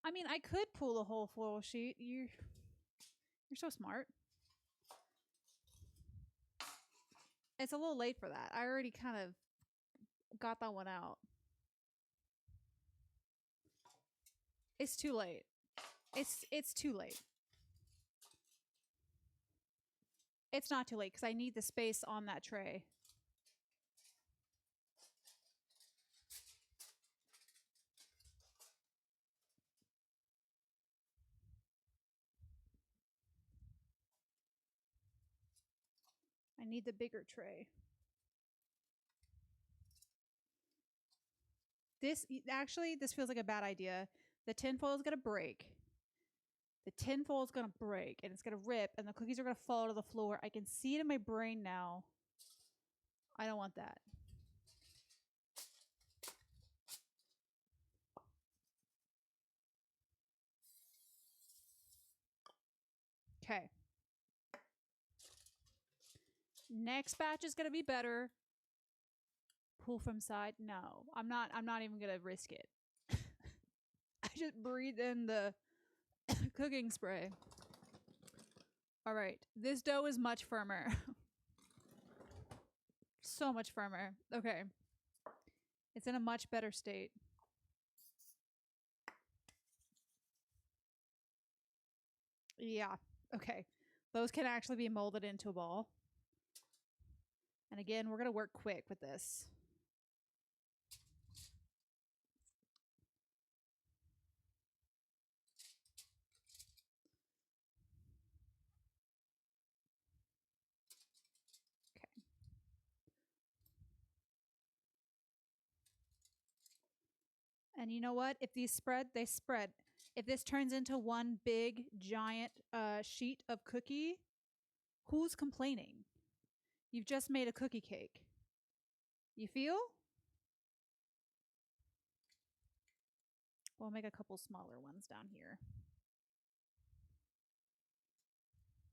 I mean, I could pull the whole foil sheet. You're so smart. It's a little late for that. I already kind of got that one out. It's too late. It's too late. It's not too late because I need the space on that tray. need the bigger tray. This feels like a bad idea. The tinfoil is gonna break. The tinfoil is gonna break and it's gonna rip and the cookies are gonna fall to the floor. I can see it in my brain now. I don't want that. Okay. Next batch is gonna be better. Pull from side. No, I'm not even gonna risk it. I just breathe in the cooking spray. All right, this dough is much firmer. So much firmer. Okay. It's in a much better state. Yeah. Okay. Those can actually be molded into a ball. And again, we're going to work quick with this. Okay. And you know what? If these spread, they spread. If this turns into one big, giant sheet of cookie, who's complaining? You've just made a cookie cake. You feel? We'll make a couple smaller ones down here.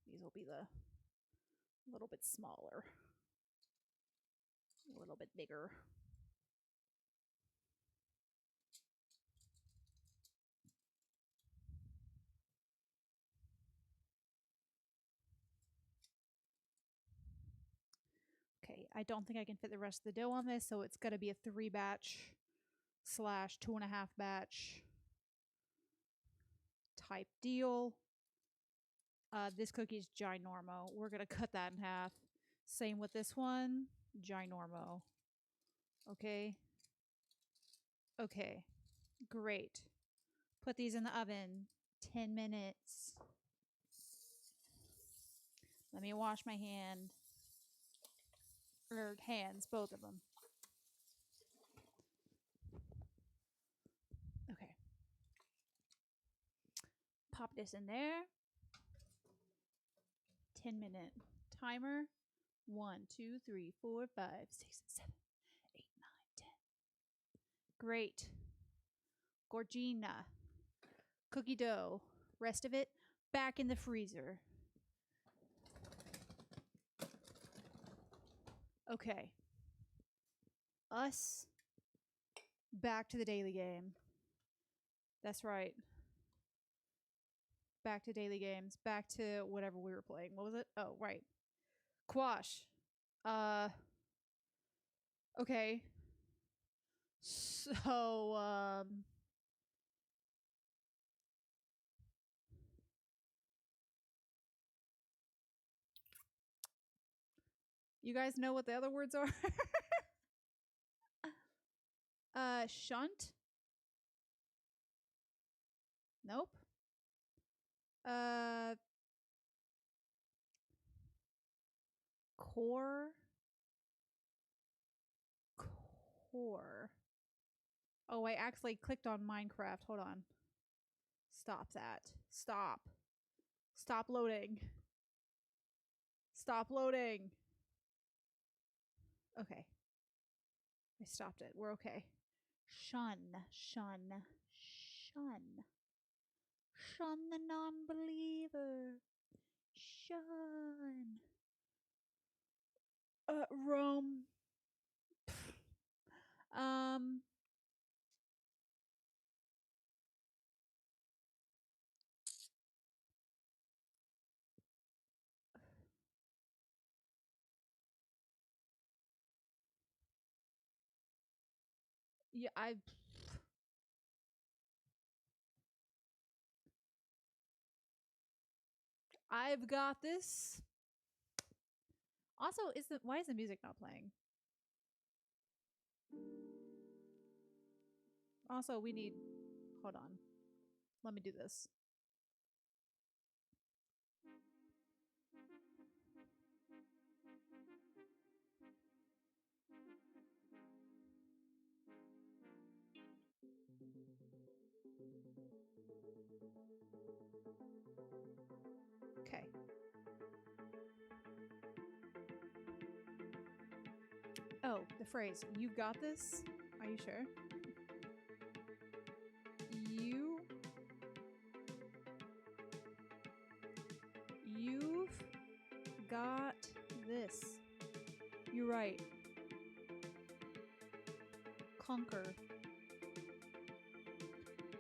These will be the little bit smaller. A little bit bigger. Okay, I don't think I can fit the rest of the dough on this, so it's going to be a 3-batch / 2.5 batch type deal. This cookie's ginormo. We're going to cut that in half. Same with this one. Ginormo. Okay. Okay. Great. Put these in the oven. 10 minutes. Let me wash my hand. Or hands, both of them. Okay. Pop this in there. 10-minute timer. 1, 2, 3, 4, 5, 6, 7, 8, 9, 10. Great. Gorgina. Cookie dough. Rest of it back in the freezer. Okay. Us back to the daily game. That's right. Back to daily games. Back to whatever we were playing. What was it? Oh, right. Quash. Okay. So, you guys know what the other words are? Shunt? Nope. Core? Core. Oh, I actually clicked on Minecraft. Hold on. Stop that. Stop. Stop loading. Stop loading. Okay. I stopped it. We're okay. Shun. Shun. Shun. Shun the non-believer. Shun. Rome. Yeah, I've got this. Also, why is the music not playing? Also, we need, hold on. Let me do this. Okay. Oh, the phrase, "You got this"? Are you sure? You've got this. You're right. Conquer.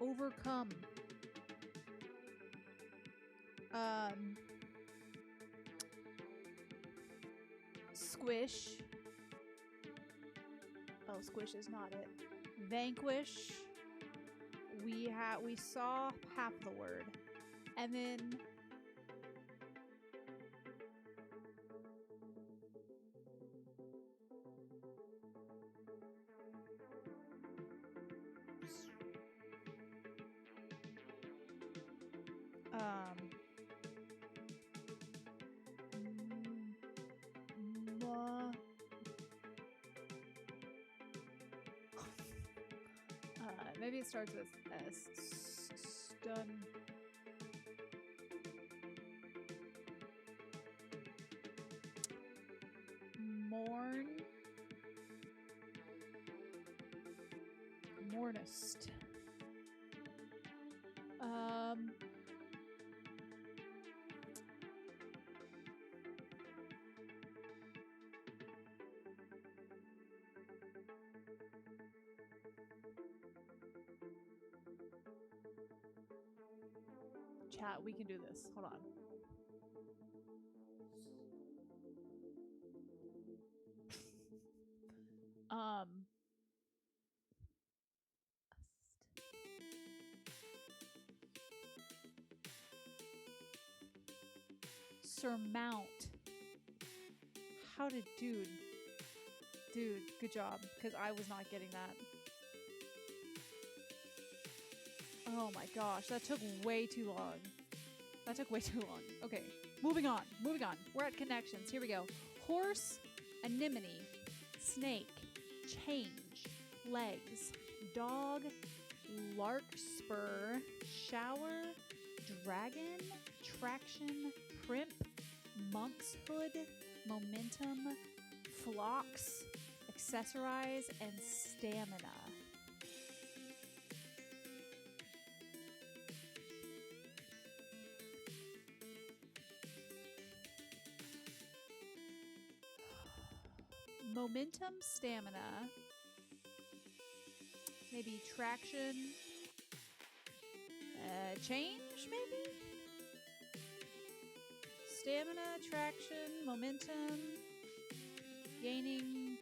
Overcome. Squish. Oh, squish is not it. Vanquish. We saw half the word. And then maybe it starts with S. Stun. Mourn. Mournest. Chat, we can do this. Hold on. Surmount. How did dude, good job, because I was not getting that. Oh my gosh, that took way too long. Okay, moving on. We're at connections. Here we go. Horse, anemone, snake, change, legs, dog, larkspur, shower, dragon, traction, primp, monk's hood, momentum, flocks, accessorize, and stamina. Momentum, stamina, maybe traction, change, maybe? Stamina, traction, momentum, gaining.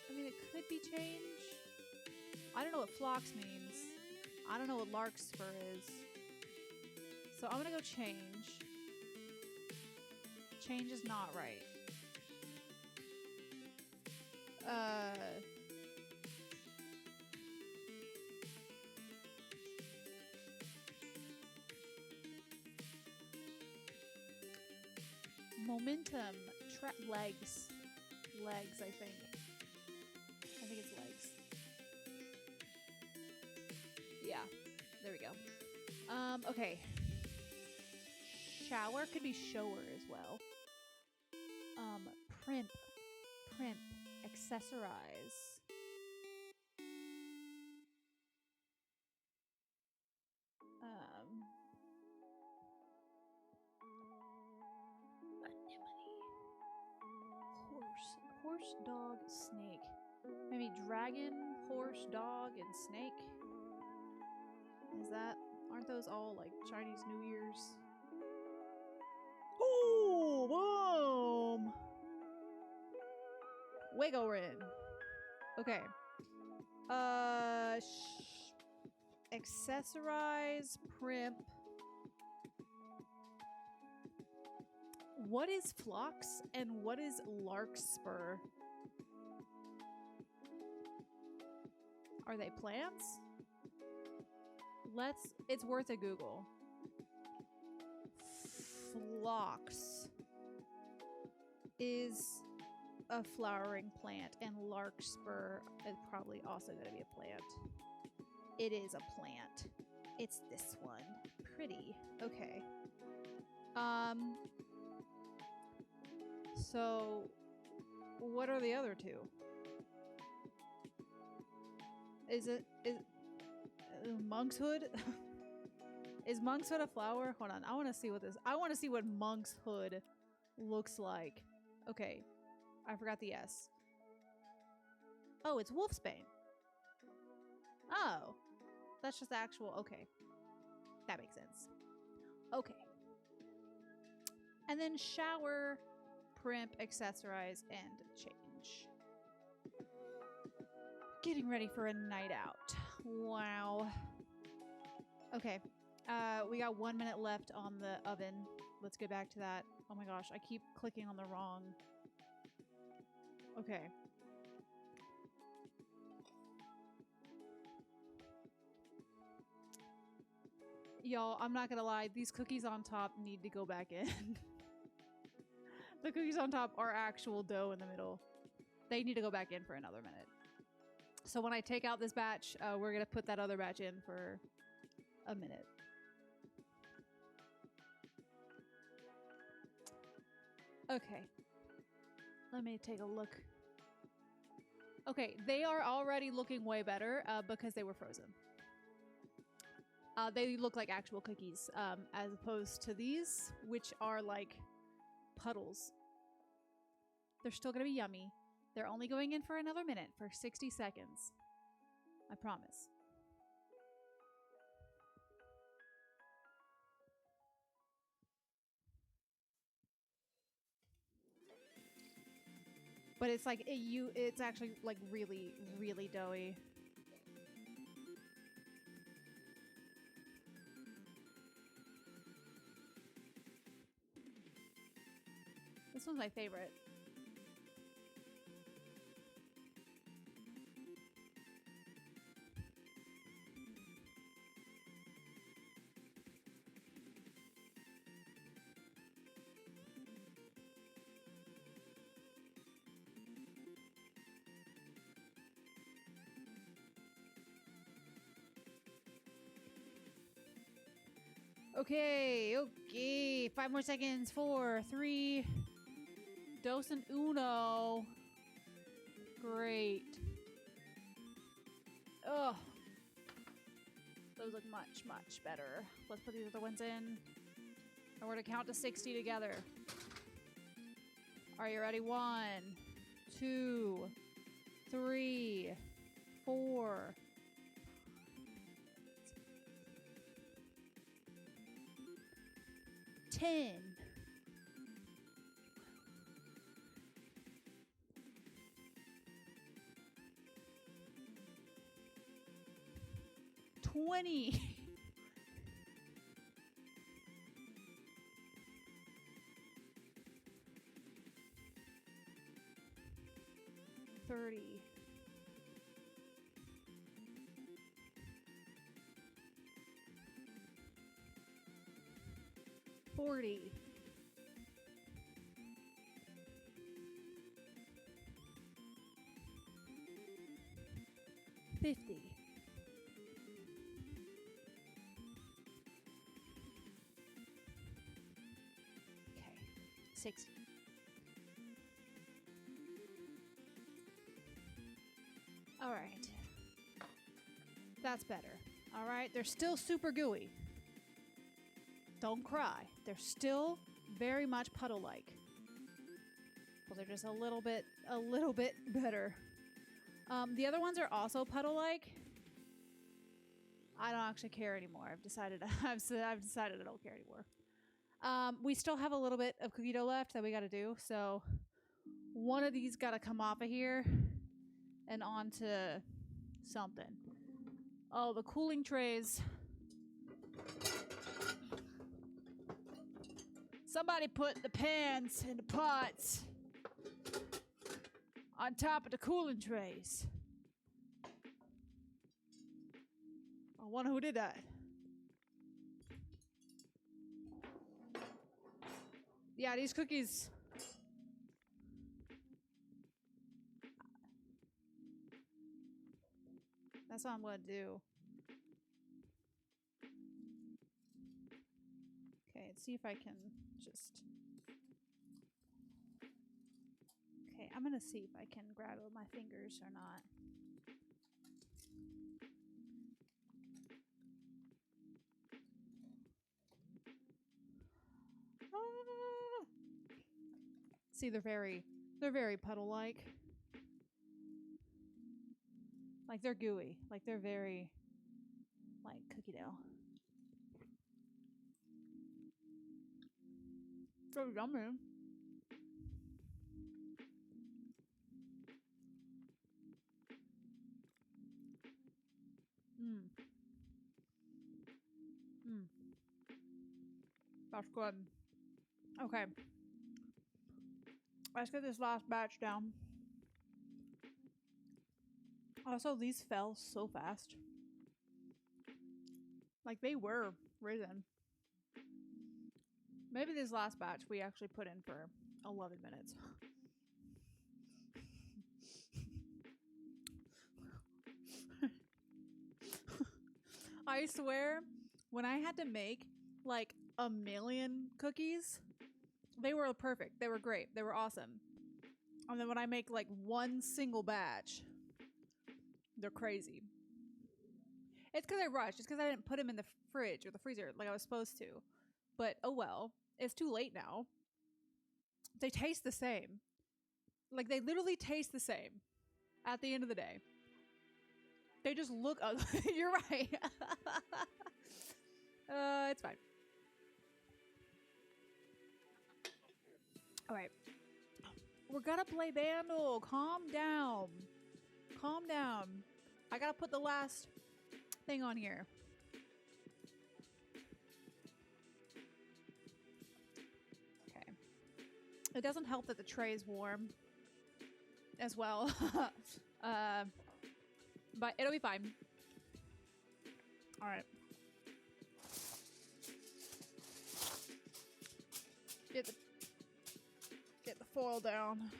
I mean, it could be change. I don't know what flocks means. I don't know what larkspur is. So I'm gonna go change. Change is not right. Momentum, legs, I think. I think it's legs. Yeah, there we go. Okay. Shower could be shower as well. Primp, accessorize. Anemone. Horse, dog, snake. Maybe dragon, horse, dog, and snake. Aren't those all like Chinese New Year's? Oh, boom! Wiggle ring. Okay. Accessorize, primp. What is flocks and what is larkspur? Are they plants? It's worth a Google. Flocks is a flowering plant, and larkspur is probably also going to be a plant. It is a plant. It's this one. Pretty. Okay. So what are the other two? Is monkshood? Is monkshood a flower? Hold on. I want to see what monkshood looks like. Okay. I forgot the S. Oh, it's wolfsbane. Oh. That's just actual. Okay. That makes sense. Okay. And then shower, primp, accessorize, and change. Getting ready for a night out. Wow. Okay. We got 1 minute left on the oven. Let's get back to that. Oh my gosh, I keep clicking on the wrong. Okay. Y'all, I'm not gonna lie. These cookies on top need to go back in. The cookies on top are actual dough in the middle. They need to go back in for another minute. So when I take out this batch, we're gonna put that other batch in for a minute. Okay. Let me take a look. Okay, they are already looking way better because they were frozen. They look like actual cookies as opposed to these, which are like puddles. They're still going to be yummy. They're only going in for another minute, for 60 seconds. I promise. But it's like it's actually like really, really doughy. This one's my favorite. Okay. 5 more seconds. 4, 3. Dos and uno. Great. Oh. Those look much, much better. Let's put these other ones in. And we're going to count to 60 together. Are you ready? 1, 2, 3, 4. 10. 20. 30. 40. 50. 60. All right. That's better. All right. They're still super gooey. Don't cry. They're still very much puddle-like. Well, they're just a little bit better. The other ones are also puddle-like. I don't actually care anymore. I've decided I don't care anymore. We still have a little bit of cookie dough left that we got to do. So one of these got to come off of here and onto something. Oh, the cooling trays. Somebody put the pans and the pots on top of the cooling trays. I wonder who did that. Yeah, these cookies. That's what I'm gonna do. Okay, let's see if I can just... Okay, I'm gonna see if I can grab it with my fingers or not. Ah! See, they're very puddle-like. Like, they're gooey. Like, they're very, like, cookie dough. So yummy. Mmm. Mmm. That's good. Okay. Let's get this last batch down. Also, these fell so fast. Like, they were risen. Maybe this last batch we actually put in for 11 minutes. I swear, when I had to make like 1,000,000 cookies, they were perfect. They were great. They were awesome. And then when I make like one single batch, they're crazy. It's because I rushed. It's because I didn't put them in the fridge or the freezer like I was supposed to. But oh well. It's too late now. They taste the same. Like, they literally taste the same at the end of the day. They just look ugly. You're right. It's fine. Alright. We're gonna play Vandal. Calm down. Calm down. I gotta put the last thing on here. Okay. It doesn't help that the tray is warm as well. But it'll be fine. Alright. Get the foil down.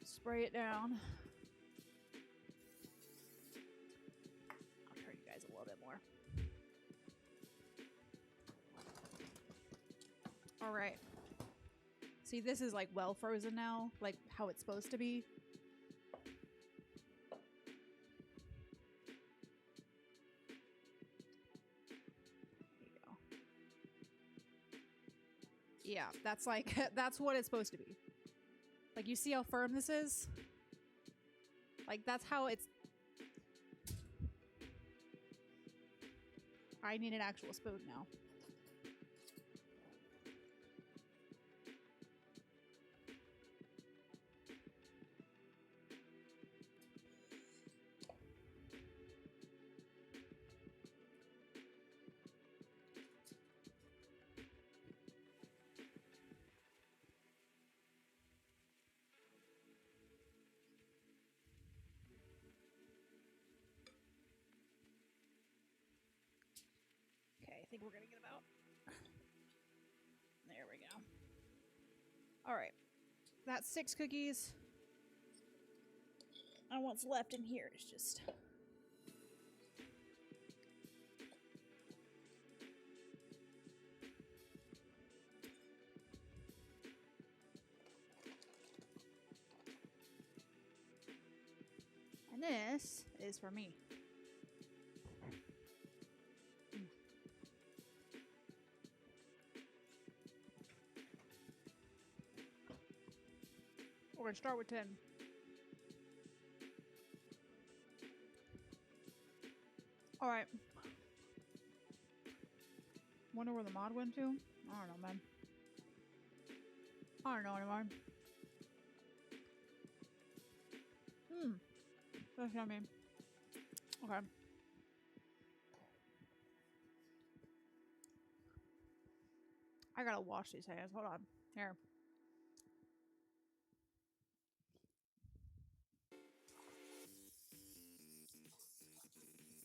Spray it down. I'll turn you guys a little bit more. Alright. See, this is like well frozen now, like how it's supposed to be. Yeah, that's like, that's what it's supposed to be. Like, you see how firm this is? Like, that's how it's... I need an actual spoon now. I think we're gonna get about... There we go. Alright. That's 6 cookies. And what's left in here is just... And this is for me. We're gonna start with 10. Alright. Wonder where the mod went to? I don't know, man. I don't know anymore. That's yummy. Okay. I gotta wash these hands. Hold on. Here.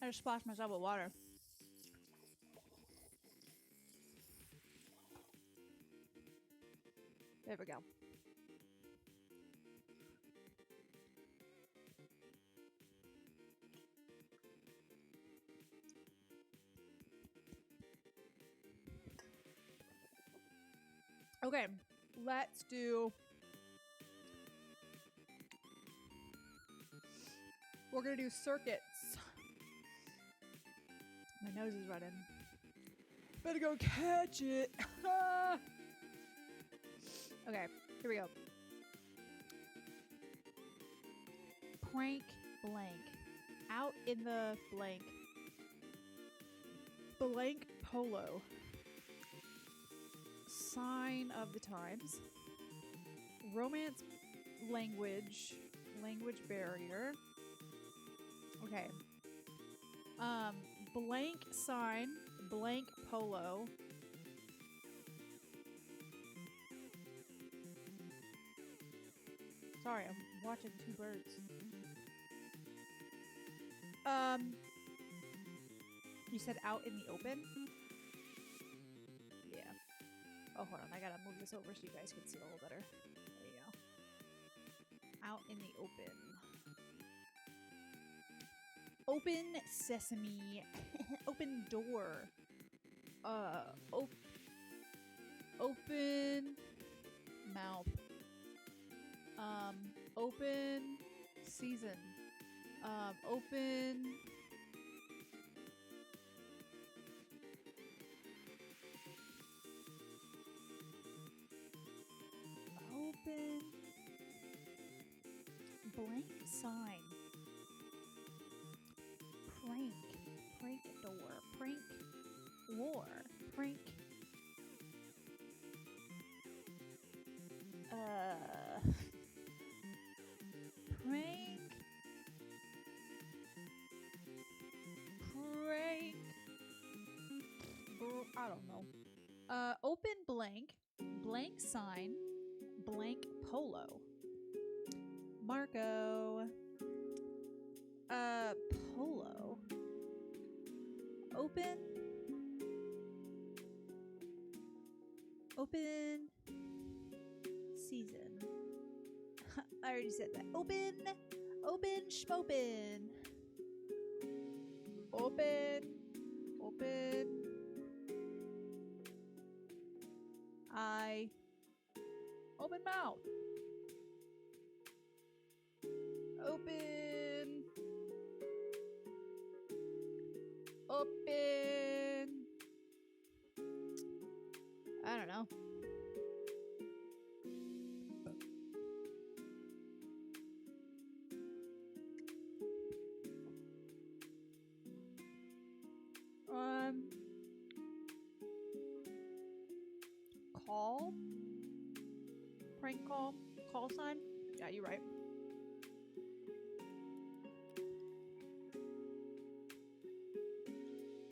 I just splashed myself with water. There we go. Okay, let's do. We're gonna do circuits. My nose is running. Better go catch it. Okay, here we go. Prank blank. Out in the blank. Blank polo. Sign of the times. Romance language. Language barrier. Okay. Blank sign. Blank polo. Sorry, I'm watching two birds. You said out in the open? Yeah. Oh, hold on. I gotta move this over so you guys can see a little better. There you go. Out in the open. Open sesame. Open door. Open mouth. Open season. Open. Open. Blank sign. Prank. Prank door. Prank war. Prank. Prank. Prank. I don't know. Open blank. Blank sign. Blank polo. Marco. Polo. Open. Open season. I already said that. Open. Open schmopen. Open. Open. I. Open mouth. Open. Open. I don't know. Call. Prank call. Call sign. Yeah, you're right.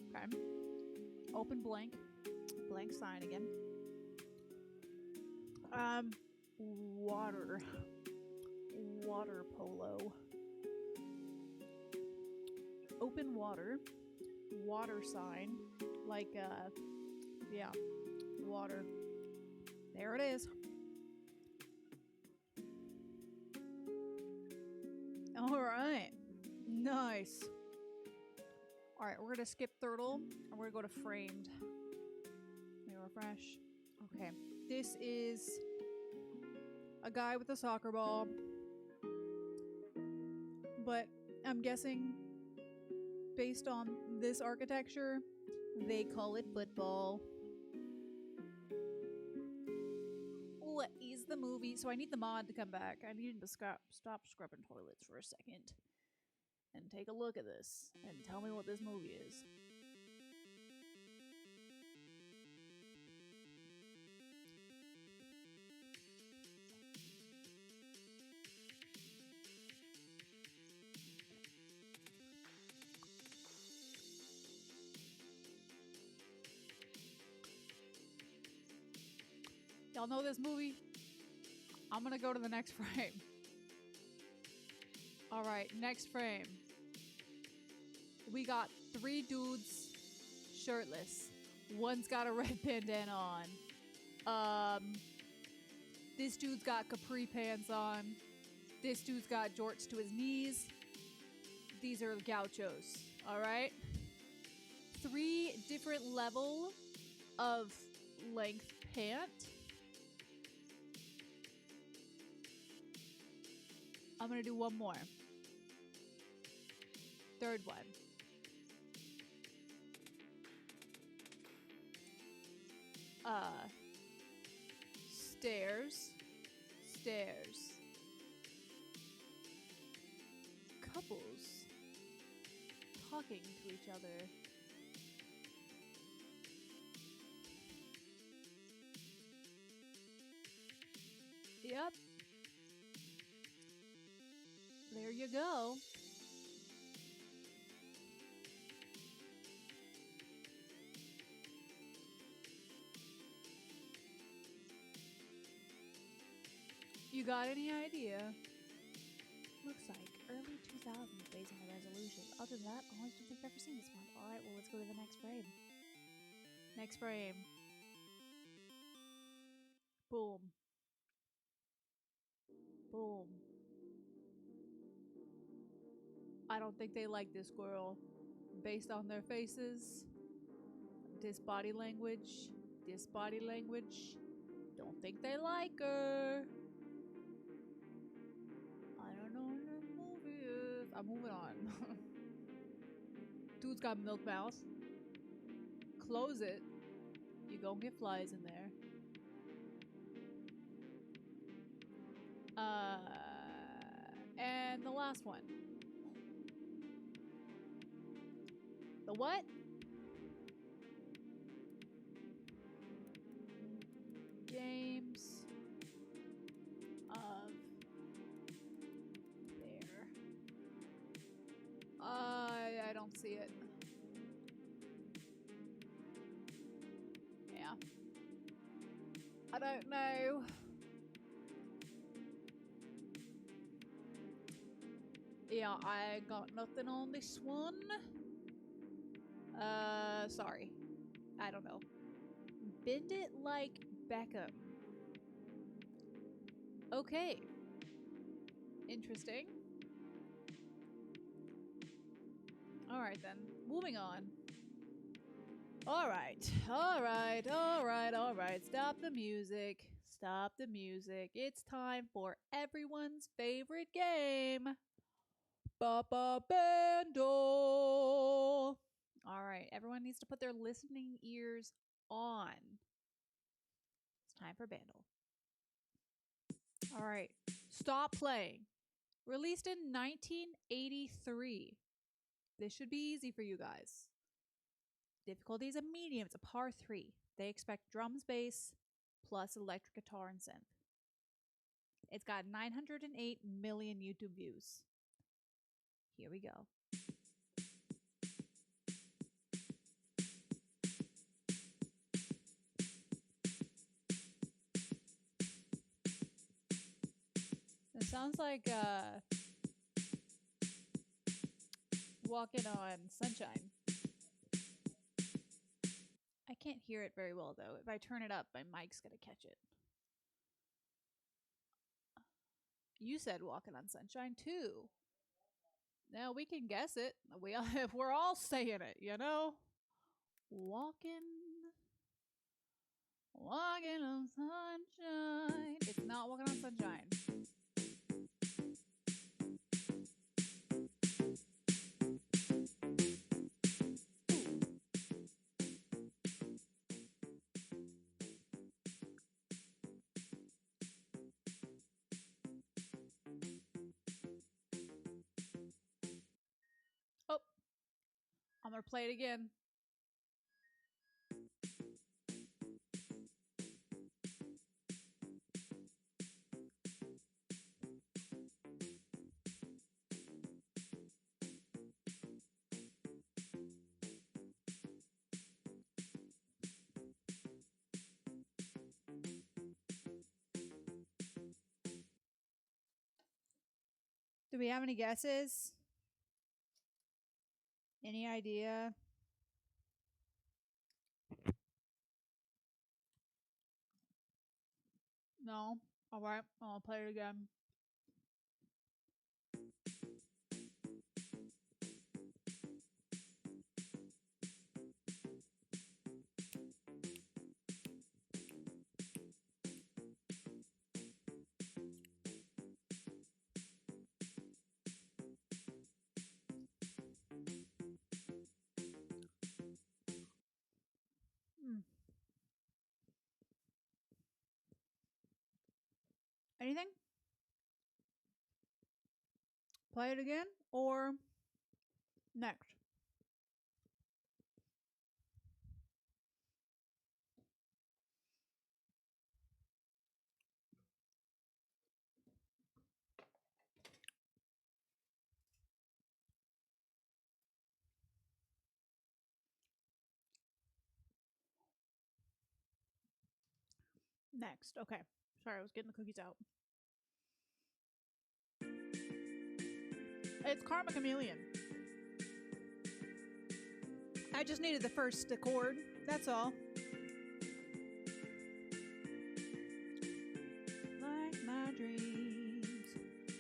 Okay. Open blank. Blank sign again. Water. Water polo. Open water. Water sign. Like, yeah. Water. There it is. Alright. Nice. Alright, we're gonna skip Turtle and we're gonna go to Framed. Let me refresh. Okay. This is a guy with a soccer ball. But I'm guessing based on this architecture, they call it football. What is the movie? So I need the mod to come back. I need him to stop scrubbing toilets for a second and take a look at this and tell me what this movie is. Y'all know this movie? I'm gonna go to the next frame. Alright, next frame. We got 3 dudes shirtless. One's got a red bandana on. This dude's got capri pants on. This dude's got jorts to his knees. These are gauchos, alright? 3 different level of length pant. I'm gonna do one more. Third one. Stairs. Stairs. Couples talking to each other. Yep. There you go. You got any idea? Looks like early 2000s based on the resolution. Other than that, I honestly don't think I've ever seen this one. Alright, well, let's go to the next frame. Next frame. Boom. Boom. I don't think they like this girl. Based on their faces. This body language. This body language. Don't think they like her. I don't know what the movie is. I'm moving on. Dude's got milk mouth. Close it. You gonna get flies in there. And the last one. The what? Games of there. I don't see it. Yeah. I don't know. Yeah, I got nothing on this one. Sorry. I don't know. Bend it like Beckham. Okay. Interesting. Alright then. Moving on. Alright. Stop the music. Stop the music. It's time for everyone's favorite game. Baba Bandle. Alright, everyone needs to put their listening ears on. It's time for Bandle. Alright, stop playing. Released in 1983. This should be easy for you guys. Difficulty is a medium. It's a par 3. They expect drums, bass, plus electric guitar and synth. It's got 908 million YouTube views. Here we go. It sounds like Walking on Sunshine. I can't hear it very well though. If I turn it up, my mic's gonna catch it. You said Walking on Sunshine too. Now we can guess it. If we're all saying it, you know? Walking on Sunshine. It's not Walking on Sunshine. Oh, I'm gonna play it again. Do we have any guesses? Any idea? No? Alright, I'll play it again. Anything? Play it again or next? Next. Okay. Sorry, I was getting the cookies out. It's Karma Chameleon. I just needed the first chord. That's all. Like my dreams,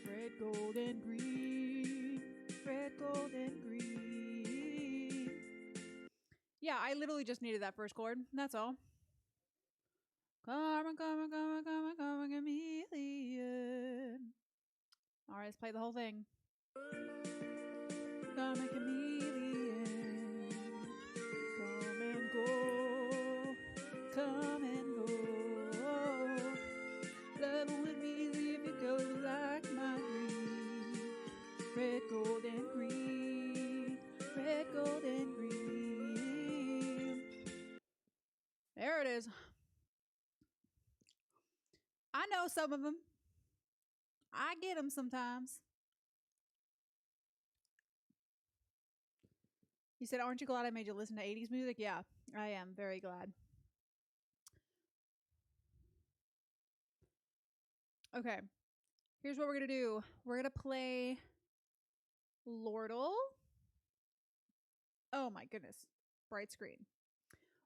red, gold, and green. Red, gold, and green. Yeah, I literally just needed that first chord. That's all. Karma, karma, karma, karma, karma, chameleon. All right, let's play the whole thing. Karma chameleon, come and go, come and go. Love with me if it goes like my dream. Red, gold, and green. Red, gold, and green. There it is. I know some of them. I get them sometimes. You said, aren't you glad I made you listen to 80s music? Yeah, I am very glad. Okay, here's what we're going to do. We're going to play Lordle. Oh my goodness. Bright screen.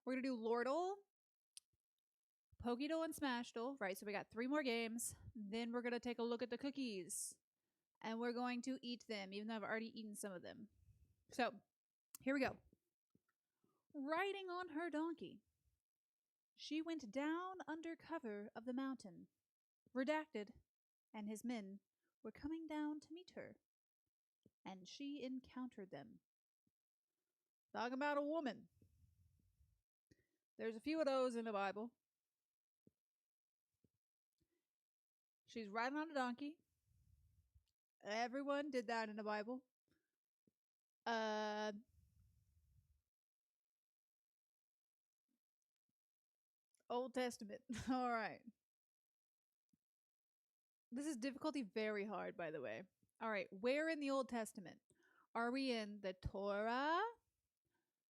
We're going to do Lordle, Pokédoll, and Smashdoll. Right, so we got 3 more games. Then we're going to take a look at the cookies. And we're going to eat them, even though I've already eaten some of them. So, here we go. Riding on her donkey, she went down under cover of the mountain. Redacted and his men were coming down to meet her, and she encountered them. Talking about a woman. There's a few of those in the Bible. She's riding on a donkey. Everyone did that in the Bible. Old Testament. All right. This is difficulty very hard, by the way. All right. Where in the Old Testament? Are we in the Torah,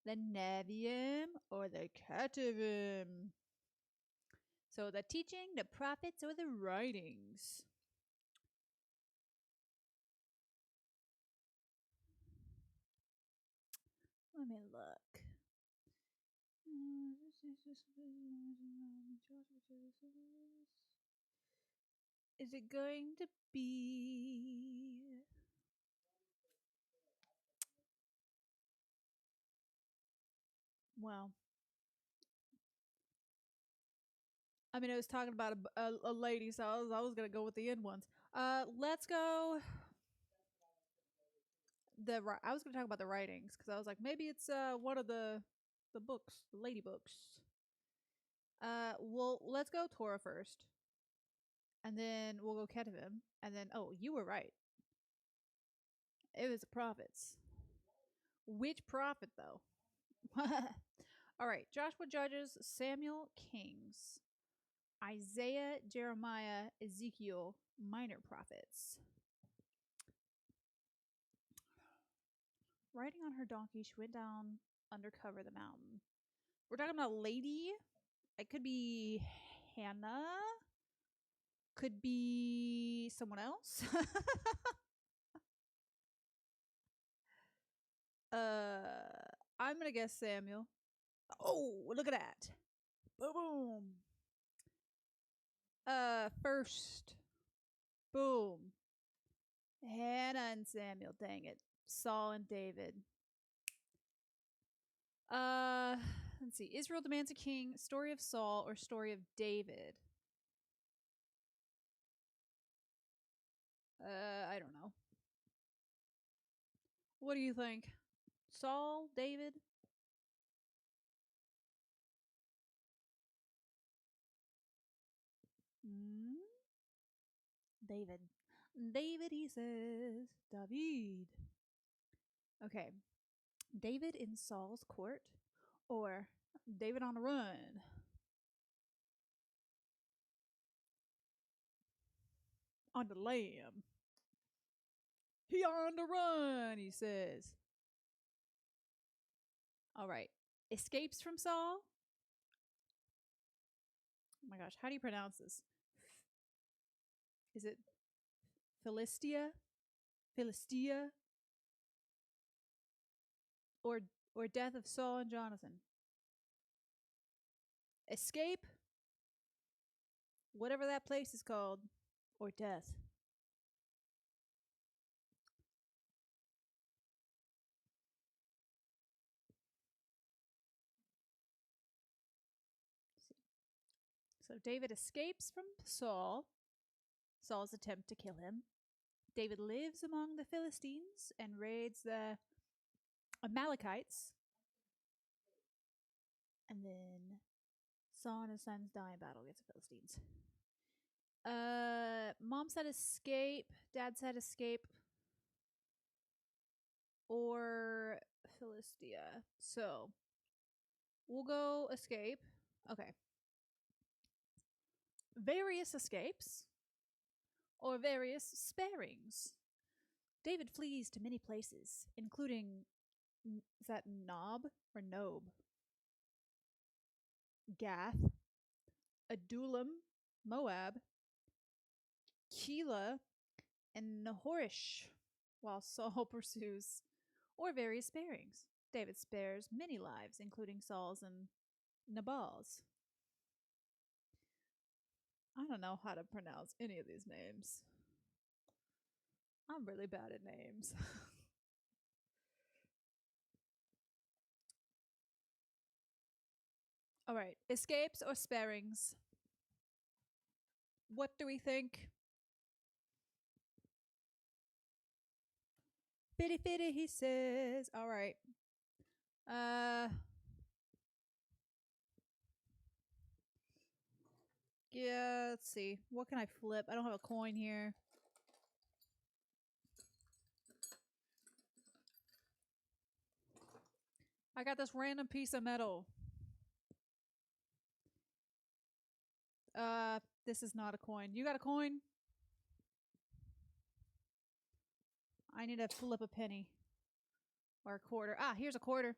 the Nevi'im, or the Ketuvim? So the teaching, the prophets, or the writings? Let me look. Is it going to be... Well, I mean, I was talking about a lady, so I was gonna go with the end ones. Let's go. I was gonna talk about the writings because I was like, maybe it's one of the books, the lady books. Well, let's go Torah first, and then we'll go Ketuvim, and then you were right. It was the prophets. Which prophet though? All right, Joshua Judges, Samuel Kings, Isaiah, Jeremiah, Ezekiel, minor prophets. Riding on her donkey, she went down under cover of the mountain. We're talking about a lady. It could be Hannah. Could be someone else. I'm gonna guess Samuel. Oh, look at that. Boom. First. Boom. Hannah and Samuel, dang it. Saul and David. Let's see. Israel demands a king, story of Saul, or story of David. I don't know. What do you think? Saul, David? David. David, he says. David. Okay. David in Saul's court or David on the run? On the lam. He on the run, he says. All right. Escapes from Saul. Oh my gosh, how do you pronounce this? Is it Philistia? Philistia? Or death of Saul and Jonathan? Escape? Whatever that place is called. Or death. So David escapes from Saul. Saul's attempt to kill him. David lives among the Philistines and raids the Amalekites. And then Saul and his sons die in battle against the Philistines. Mom said escape. Dad said escape. Or Philistia. So we'll go escape. Okay. Various escapes or various sparings. David flees to many places, including, is that Nob or Nob? Gath, Adullam, Moab, Keilah, and Nahorish, while Saul pursues, or various sparings. David spares many lives, including Saul's and Nabal's. I don't know how to pronounce any of these names. I'm really bad at names. All right, escapes or sparings? What do we think? Fitty fitty, he says. All right. Yeah, let's see. What can I flip? I don't have a coin here. I got this random piece of metal. This is not a coin. You got a coin? I need to flip a penny. Or a quarter. Ah, here's a quarter.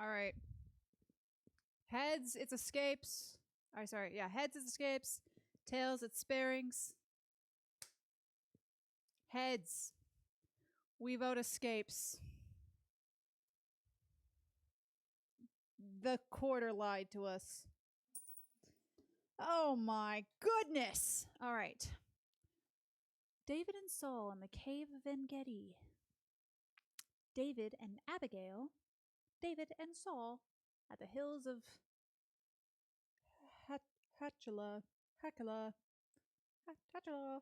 All right. Heads, it's escapes. Oh, sorry. Yeah, heads, it's escapes. Tails, it's sparings. Heads. We vote escapes. The quarter lied to us. Oh my goodness. All right. David and Saul in the cave of En-Gedi. David and Abigail. David and Saul at the hills of Hachilah. Hachilah. Hachilah.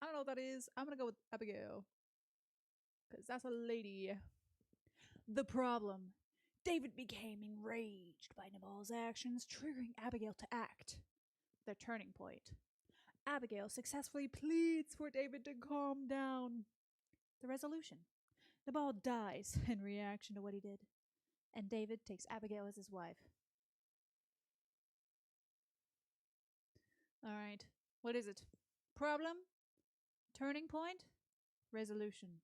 I don't know what that is. I'm going to go with Abigail. Because that's a lady. The problem. David became enraged by Nabal's actions, triggering Abigail to act. Their turning point. Abigail successfully pleads for David to calm down. The resolution. Nabal dies in reaction to what he did. And David takes Abigail as his wife. Alright. What is it? Problem? Turning point? Resolution.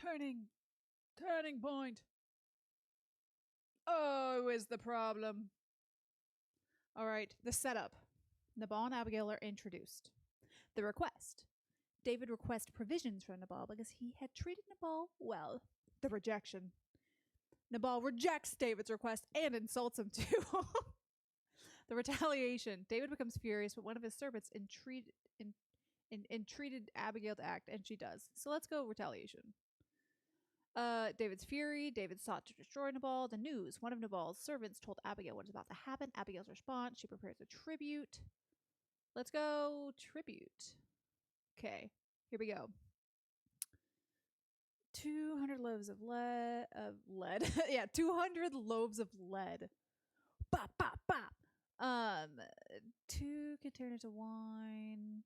Turning point. Oh, is the problem. All right, the setup. Nabal and Abigail are introduced. The request. David requests provisions from Nabal because he had treated Nabal well. The rejection. Nabal rejects David's request and insults him too. The retaliation. David becomes furious, but one of his servants entreated Abigail to act, and she does. So let's go retaliation. David's fury. David sought to destroy Nabal. The news. One of Nabal's servants told Abigail what is about to happen. Abigail's response. She prepares a tribute. Let's go tribute. Okay, here we go. 200 loaves of lead. Yeah, 200 loaves of lead. Bop, bop, bop. 2 containers of wine.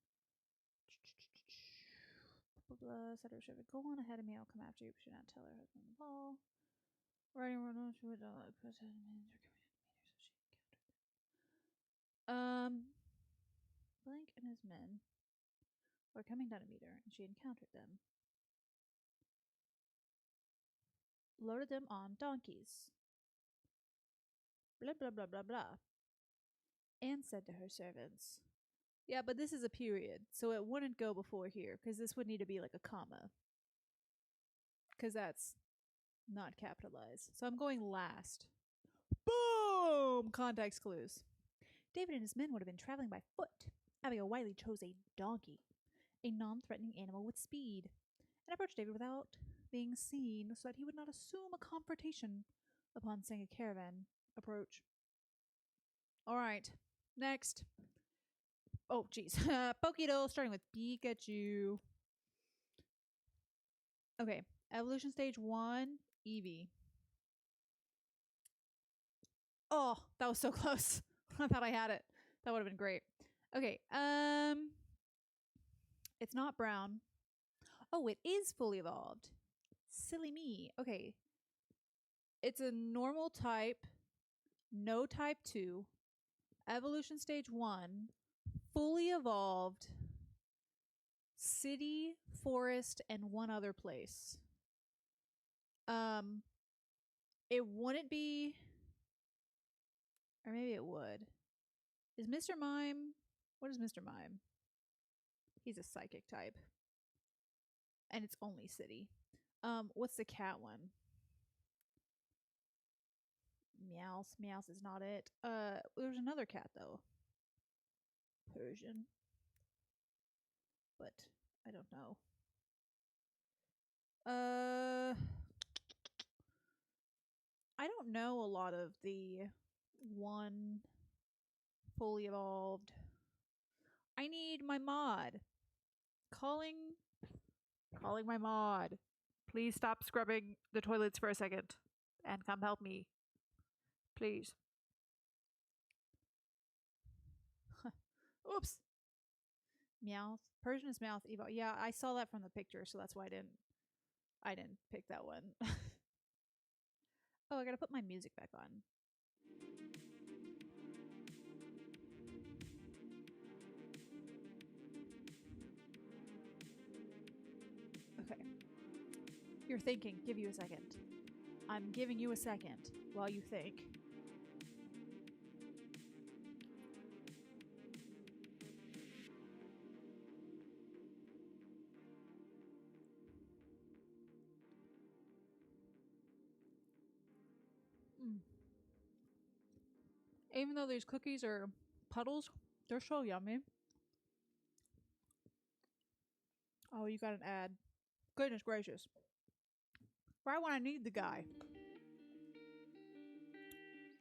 Blah, blah, blah. Said her should go on ahead of me. I'll come after you. But should not tell her husband the ball. Writing one on she would Blank and his men were coming down to meet her, and she encountered them. Loaded them on donkeys. Blah blah blah blah blah. And said to her servants, yeah, but this is a period, so it wouldn't go before here, because this would need to be like a comma. Because that's not capitalized. So I'm going last. Boom! Context clues. David and his men would have been traveling by foot. Abigail Wiley chose a donkey, a non-threatening animal with speed, and approached David without being seen so that he would not assume a confrontation upon seeing a caravan approach. All right, next. Oh, geez. Pokédoll, starting with Pikachu. Okay, evolution stage 1, Eevee. Oh, that was so close. I thought I had it. That would have been great. Okay, it's not brown. Oh, it is fully evolved. Silly me. Okay. It's a normal type, no type 2, evolution stage 1, fully evolved, city, forest, and one other place. It wouldn't be, or maybe it would. Is Mr. Mime, what is Mr. Mime? He's a psychic type. And it's only city. What's the cat one? Meowth. Meowth is not it. There's another cat though. Persian. But I don't know. I don't know a lot of the one fully evolved. I need my mod. Calling my mod. Please stop scrubbing the toilets for a second and come help me. Please. Oops. Meowth. Persian is Meowth Evo. Yeah, I saw that from the picture, so that's why I didn't pick that one. Oh, I gotta put my music back on. Okay. You're thinking. Give you a second. I'm giving you a second while you think. Even though these cookies are puddles, they're so yummy. Oh, you got an ad. Goodness gracious. Right when I need the guy.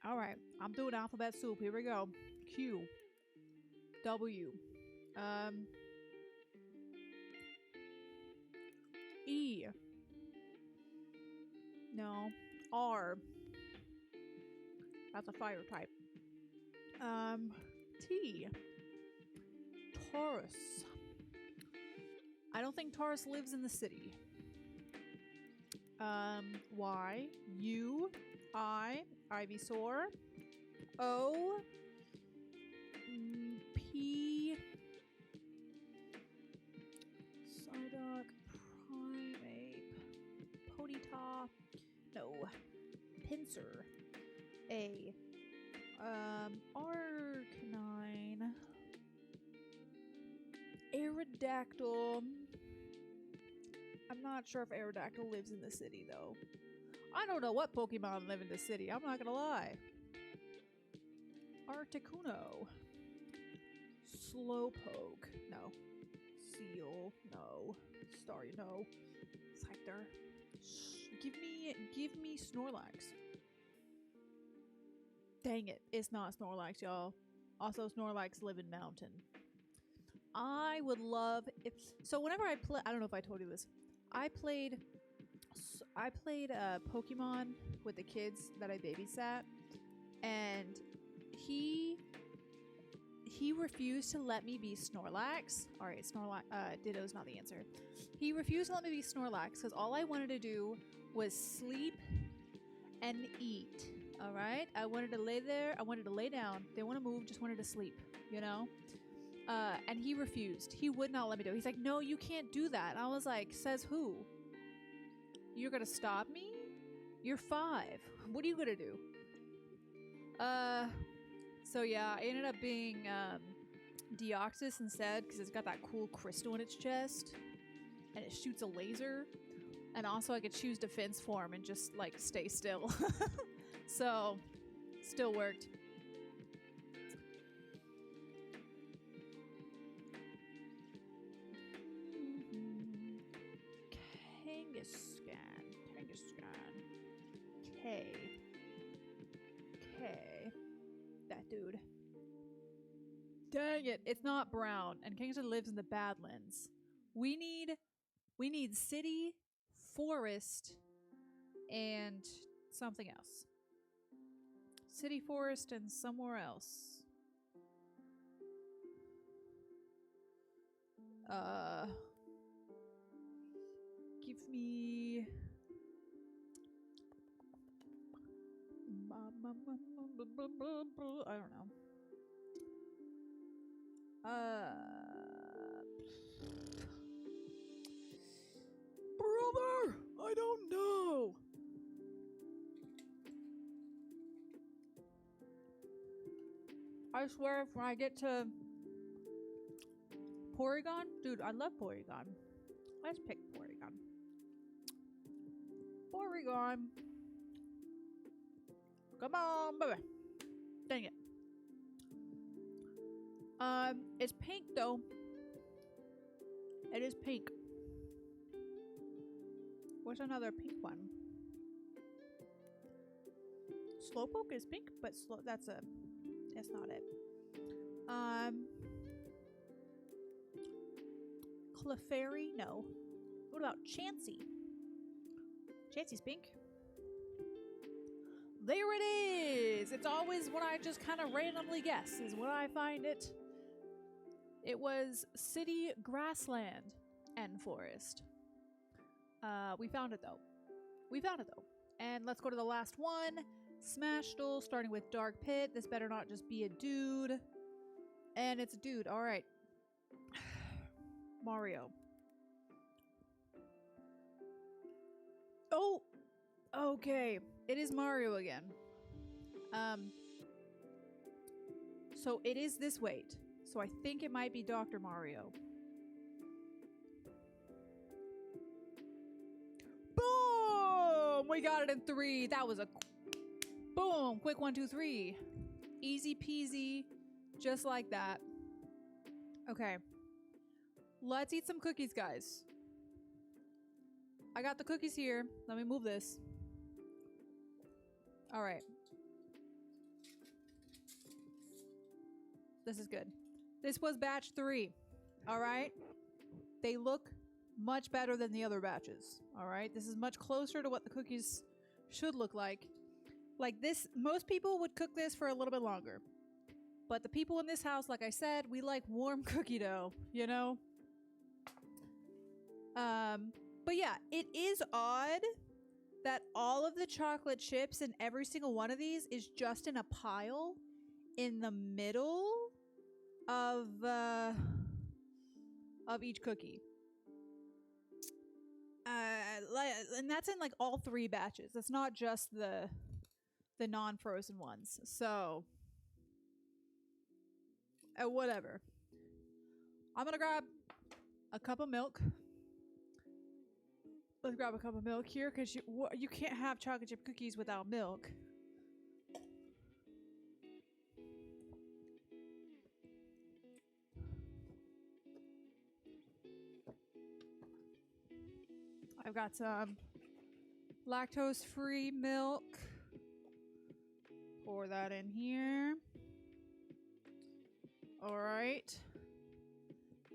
Alright, I'm doing alphabet soup. Here we go. Q. W. E. No. R. That's a fire type. T. Taurus. I don't think Taurus lives in the city. Y. U. I. Ivysaur. O. P. Psyduck. Primeape. Ponyta. No. Pinsir. A. Arcanine. Aerodactyl. I'm not sure if Aerodactyl lives in the city, though. I don't know what Pokemon live in the city. I'm not gonna lie. Articuno. Slowpoke. No. Seal. No. Starry. No. Scyther. Give me Snorlax. Dang it. It's not Snorlax, y'all. Also, Snorlax live in Mountain. I would love if... So whenever I play... I don't know if I told you this. I played I played Pokemon with the kids that I babysat, and he refused to let me be Snorlax. All right, Snorlax. Ditto's not the answer. He refused to let me be Snorlax because all I wanted to do was sleep and eat. All right, I wanted to lay there. I wanted to lay down. Didn't want to move. Just wanted to sleep. You know. And he refused. He would not let me do it. He's like, "No, you can't do that." And I was like, "Says who? You're gonna stop me? You're 5. What are you gonna do?" So yeah, I ended up being Deoxys instead because it's got that cool crystal in its chest, and it shoots a laser. And also, I could choose defense form and just like stay still. So, still worked. Kangaskhan. K. That dude. Dang it, it's not brown, and Kangaskhan lives in the Badlands. We need city, forest, and something else. City, forest, and somewhere else. Give me... I don't know. Brother, I don't know. I swear, when I get to Porygon, dude, I love Porygon. Let's pick Porygon. Porygon. Come on, baby. Dang it. It's pink though. It is pink. What's another pink one? Slowpoke is pink, but that's not it. Clefairy? No. What about Chansey? Chansey's pink. There it is! It's always when I just kind of randomly guess is when I find it. It was city, grassland, and forest. We found it though. And let's go to the last one. Smashdle, starting with Dark Pit. This better not just be a dude. And it's a dude. Alright. Mario. Oh! Okay. It is Mario again. So it is this weight. So I think it might be Dr. Mario. Boom! We got it in 3. That was a boom! Quick 1, 2, 3. Easy peasy. Just like that. Okay. Let's eat some cookies, guys. I got the cookies here. Let me move this. Alright. This is good. This was batch 3. Alright? They look much better than the other batches. Alright? This is much closer to what the cookies should look like. Like this, most people would cook this for a little bit longer. But the people in this house, like I said, we like warm cookie dough, you know? But yeah, it is odd that all of the chocolate chips in every single one of these is just in a pile in the middle of each cookie. And that's in like all 3 batches. It's not just the non-frozen ones. So whatever. I'm gonna grab a cup of milk. Let's grab a cup of milk here because you can't have chocolate chip cookies without milk. I've got some lactose-free milk. Pour that in here. All right.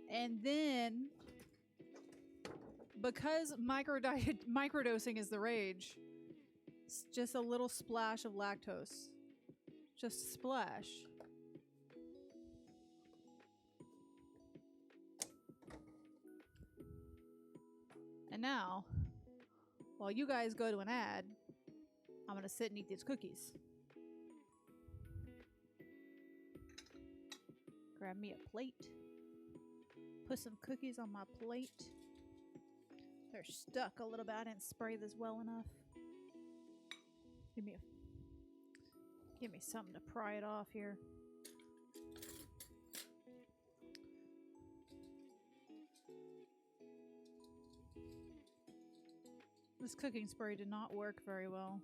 And then because microdosing is the rage, just a little splash of lactose. Just splash. And now, while you guys go to an ad, I'm gonna sit and eat these cookies. Grab me a plate. Put some cookies on my plate. They're stuck a little bit. I didn't spray this well enough. Give me something to pry it off here. This cooking spray did not work very well.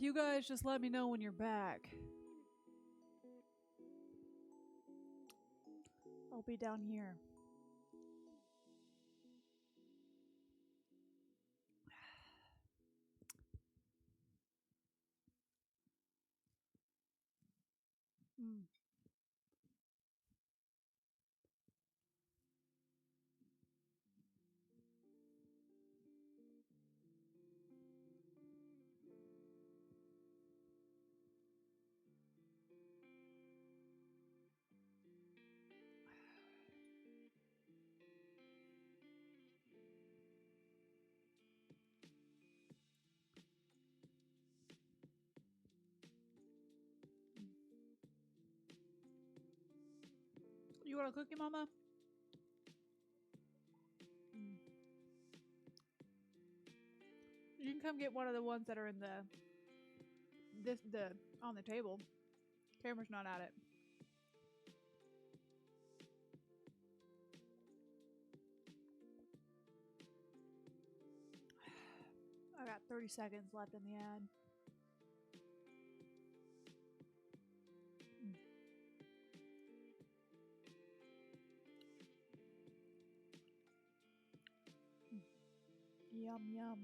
You guys just let me know when you're back. I'll be down here. Mm. You want a cookie, Mama? Mm. You can come get one of the ones that are in the on the table. Camera's not at it. I got 30 seconds left in the ad. Yum, yum.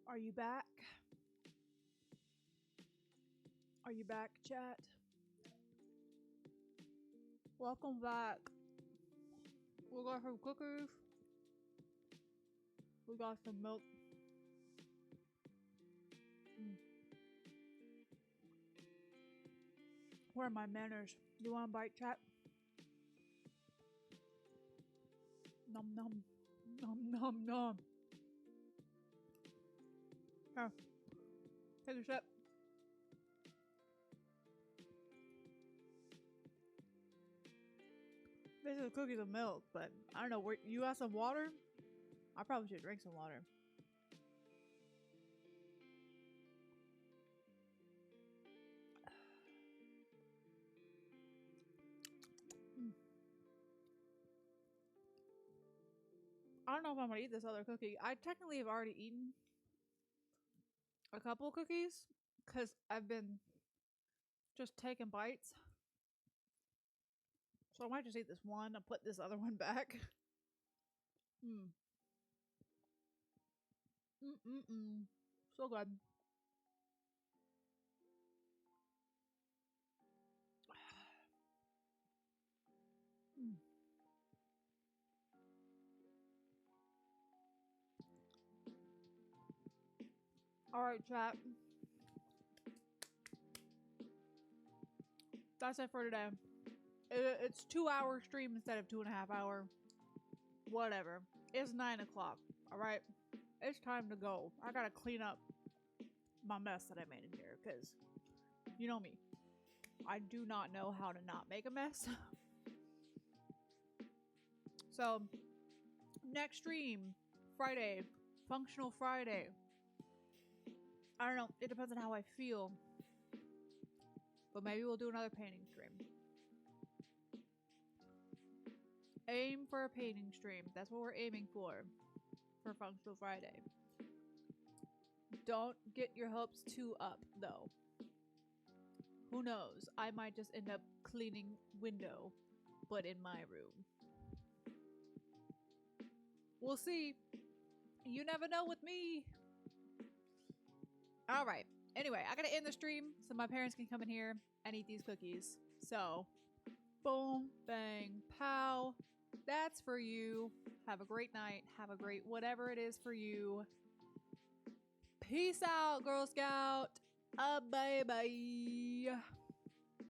Are you back? Are you back, chat? Welcome back. We got some cookies. We got some milk. Where are my manners? You want a bite, chat? Nom nom. Nom nom nom. Here. Take a sip. This is cookies and milk, but I don't know. You got some water? I probably should drink some water. I don't know if I'm gonna eat this other cookie. I technically have already eaten a couple cookies because I've been just taking bites. So I might just eat this one and put this other one back. So good. Alright, chat. That's it for today. It's 2-hour stream instead of 2.5 hour. Whatever. It's 9 o'clock. Alright? It's time to go. I gotta clean up my mess that I made in here, because you know me. I do not know how to not make a mess. So, next stream, Friday. Functional Friday. I don't know. It depends on how I feel. But maybe we'll do another painting stream. Aim for a painting stream. That's what we're aiming for Functional Friday. Don't get your hopes too up, though. Who knows? I might just end up cleaning window, but in my room. We'll see. You never know with me. Alright. Anyway, I gotta end the stream so my parents can come in here and eat these cookies. So, boom, bang, pow. That's for you. Have a great night. Have a great whatever it is for you. Peace out, Girl Scout. Bye-bye.